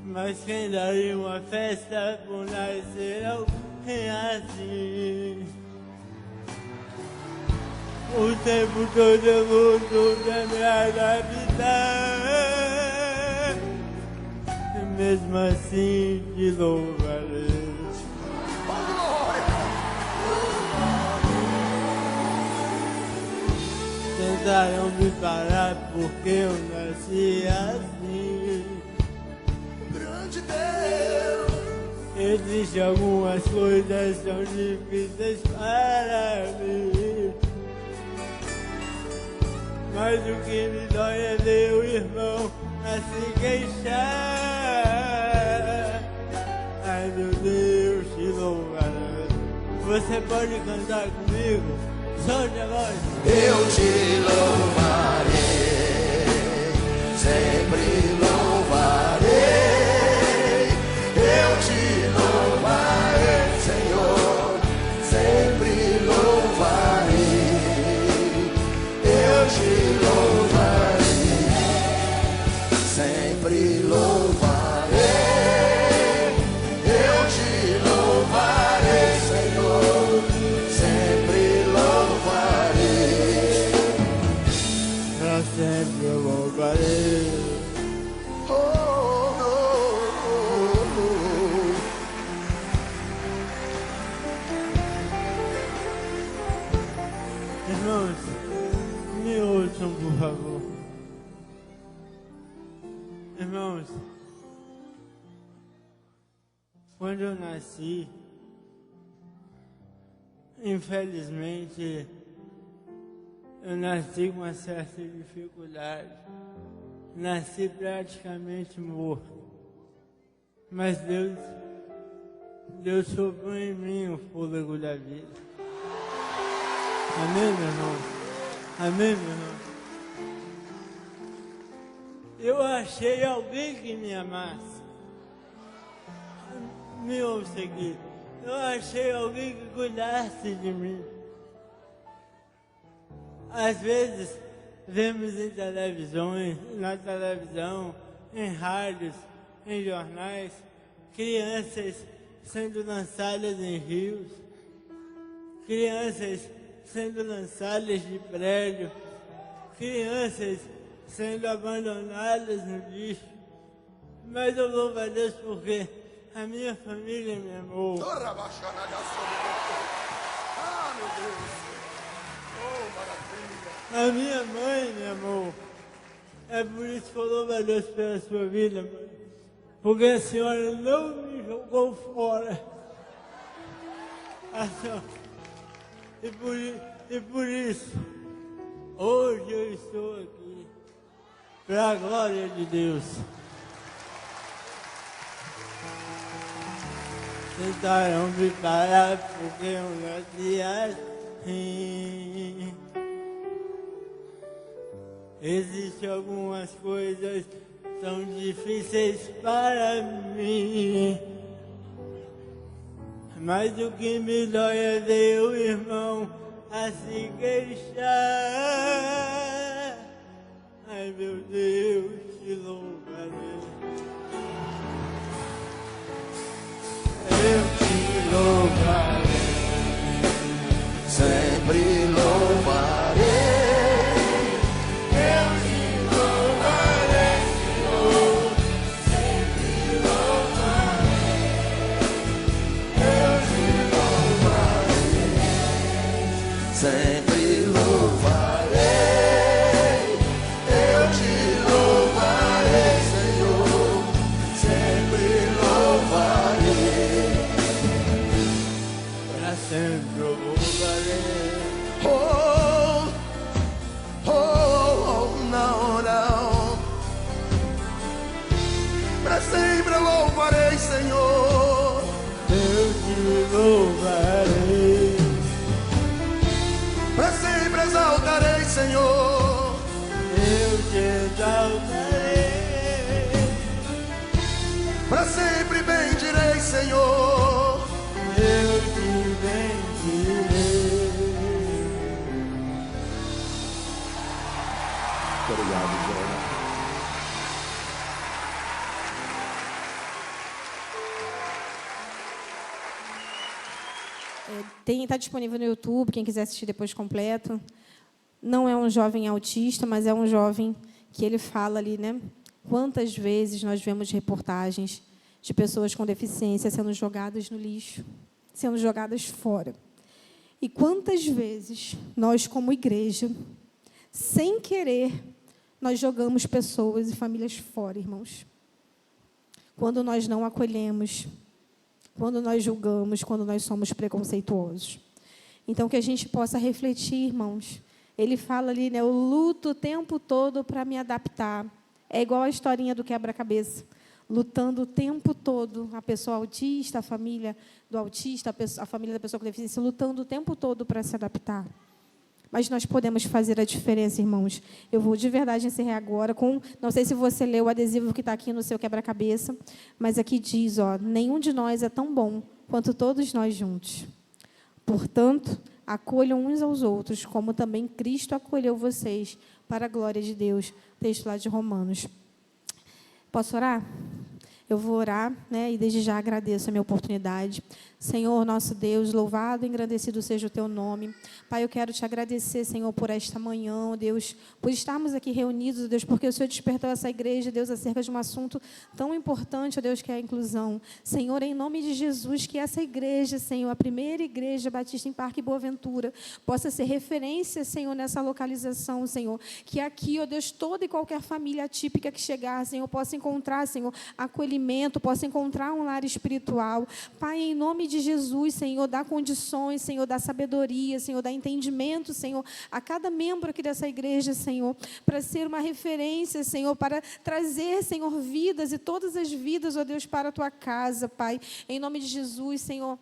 mas quem daria uma festa por nascer alguém assim? O tempo todo eu luto pra me adaptar, mesmo assim te louvarei. Tentaram me parar porque eu nasci assim. Grande Deus, Existem algumas coisas tão difíceis para mim, mas o que me dói é ver o irmão a se queixar. Ai meu Deus, te louvo. Você pode cantar comigo? Solte a voz. Eu te louvarei, sempre louvarei. Eu te louvarei, Senhor, sempre louvarei. Eu te louvarei, sempre louvarei. Eu te louvarei, Senhor, sempre louvarei. Pra sempre eu louvarei. Oh, oh, oh, Irmãos, me ouçam, por favor. Irmãos, quando eu nasci, infelizmente, eu nasci com uma certa dificuldade. Nasci praticamente morto. Mas Deus soprou em mim o fôlego da vida. Amém, meu irmão? Amém, meu irmão? Eu achei alguém que me amasse. Me ouça aqui. Eu achei alguém que cuidasse de mim. Às vezes, vemos na televisão, em rádios, em jornais, crianças sendo lançadas em rios, crianças sendo lançadas de prédio, crianças sendo abandonadas no lixo. Mas eu louvo a Deus porque a minha família me amou. oh. Ah, meu Deus. Oh, maravilha. A minha mãe me amou. É por isso que eu louvo a Deus pela sua vida, mãe. Porque a senhora não me jogou fora. A senhora... E por isso, hoje eu estou aqui, para a glória de Deus. Tentaram me parar porque eu nasci assim. Existem algumas coisas tão difíceis para mim. Mas o que me dói é ver o irmão a se queixar. Ai, meu Deus, te louvarei. Eu te louvarei, Sempre louvarei. eu te louvarei, Senhor. Sempre louvarei, eu te Sempre louvarei, eu te louvarei, Senhor, sempre louvarei, para sempre eu louvarei. oh, oh, oh, não, não, pra sempre eu louvarei, Senhor, Eu te louvarei, pra sempre exaltarei, Senhor, eu te exaltarei, pra sempre bendirei, Senhor, eu te bendirei. obrigado, Joana. Está disponível no YouTube, quem quiser assistir depois completo. Não é um jovem autista, mas é um jovem que ele fala ali, né? Quantas vezes nós vemos reportagens de pessoas com deficiência sendo jogadas no lixo, sendo jogadas fora. E quantas vezes nós, como igreja, sem querer, nós jogamos pessoas e famílias fora, irmãos. Quando nós não acolhemos, quando nós julgamos, quando nós somos preconceituosos. Então, que a gente possa refletir, irmãos. Ele fala ali, né, eu luto o tempo todo para me adaptar. É igual a historinha do quebra-cabeça. lutando o tempo todo, a pessoa autista, a família do autista, a família da pessoa com deficiência, lutando o tempo todo para se adaptar. Mas nós podemos fazer a diferença, irmãos. Eu vou de verdade encerrar agora com... Não sei se você leu o adesivo que está aqui no seu quebra-cabeça, mas aqui diz, nenhum de nós é tão bom quanto todos nós juntos. Portanto, acolham uns aos outros, como também Cristo acolheu vocês, para a glória de Deus. Texto lá de Romanos. Posso orar? Eu vou orar, e desde já agradeço a minha oportunidade. Senhor, nosso Deus, louvado e engrandecido seja o teu nome. Pai, eu quero te agradecer, Senhor, por esta manhã, Deus, por estarmos aqui reunidos, Deus, porque o Senhor despertou essa igreja, Deus, acerca de um assunto tão importante, Deus, que é a inclusão. Senhor, em nome de Jesus, que essa igreja, Senhor, a primeira igreja batista em Parque Boa Ventura, possa ser referência, Senhor, nessa localização, Senhor. Que aqui, ó Deus, toda e qualquer família atípica que chegar, Senhor, possa encontrar, Senhor, acolhimento, possa encontrar um lar espiritual. Pai, em nome de Jesus, Senhor, dá condições, Senhor, dá sabedoria, Senhor, dá entendimento, Senhor, a cada membro aqui dessa igreja, Senhor, para ser uma referência, Senhor, para trazer, Senhor, vidas e todas as vidas, ó Deus, para a tua casa, Pai. Em nome de Jesus, Senhor.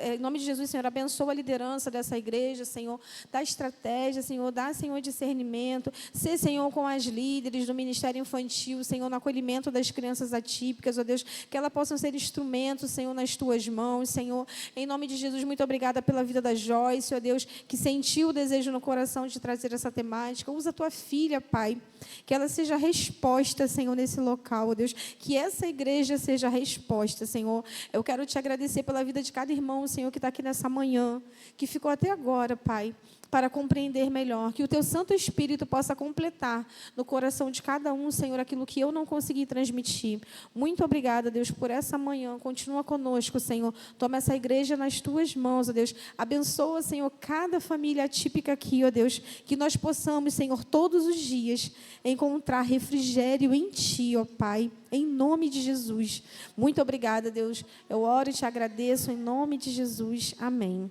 Em nome de Jesus, Senhor, abençoa a liderança dessa igreja, Senhor, dá estratégia, Senhor, dá, Senhor, discernimento, ser, Senhor, com as líderes do Ministério Infantil, Senhor, no acolhimento das crianças atípicas, ó Deus, que elas possam ser instrumentos, Senhor, nas tuas mãos, Senhor, em nome de Jesus, muito obrigada pela vida da Joyce, ó Deus, que sentiu o desejo no coração de trazer essa temática, usa a tua filha, Pai, que ela seja resposta, Senhor, nesse local, ó Deus, que essa igreja seja resposta, Senhor, eu quero te agradecer pela vida de cada irmão, Senhor, que está aqui nessa manhã, que ficou até agora, Pai, para compreender melhor, que o Teu Santo Espírito possa completar no coração de cada um, Senhor, aquilo que eu não consegui transmitir. Muito obrigada, Deus, por essa manhã. Continua conosco, Senhor. Toma essa igreja nas Tuas mãos, ó Deus. Abençoa, Senhor, cada família atípica aqui, ó Deus, que nós possamos, Senhor, todos os dias encontrar refrigério em Ti, ó Pai, em nome de Jesus. Muito obrigada, Deus. Eu oro e te agradeço em nome de Jesus. Amém.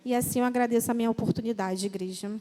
E assim eu agradeço a minha oportunidade, igreja.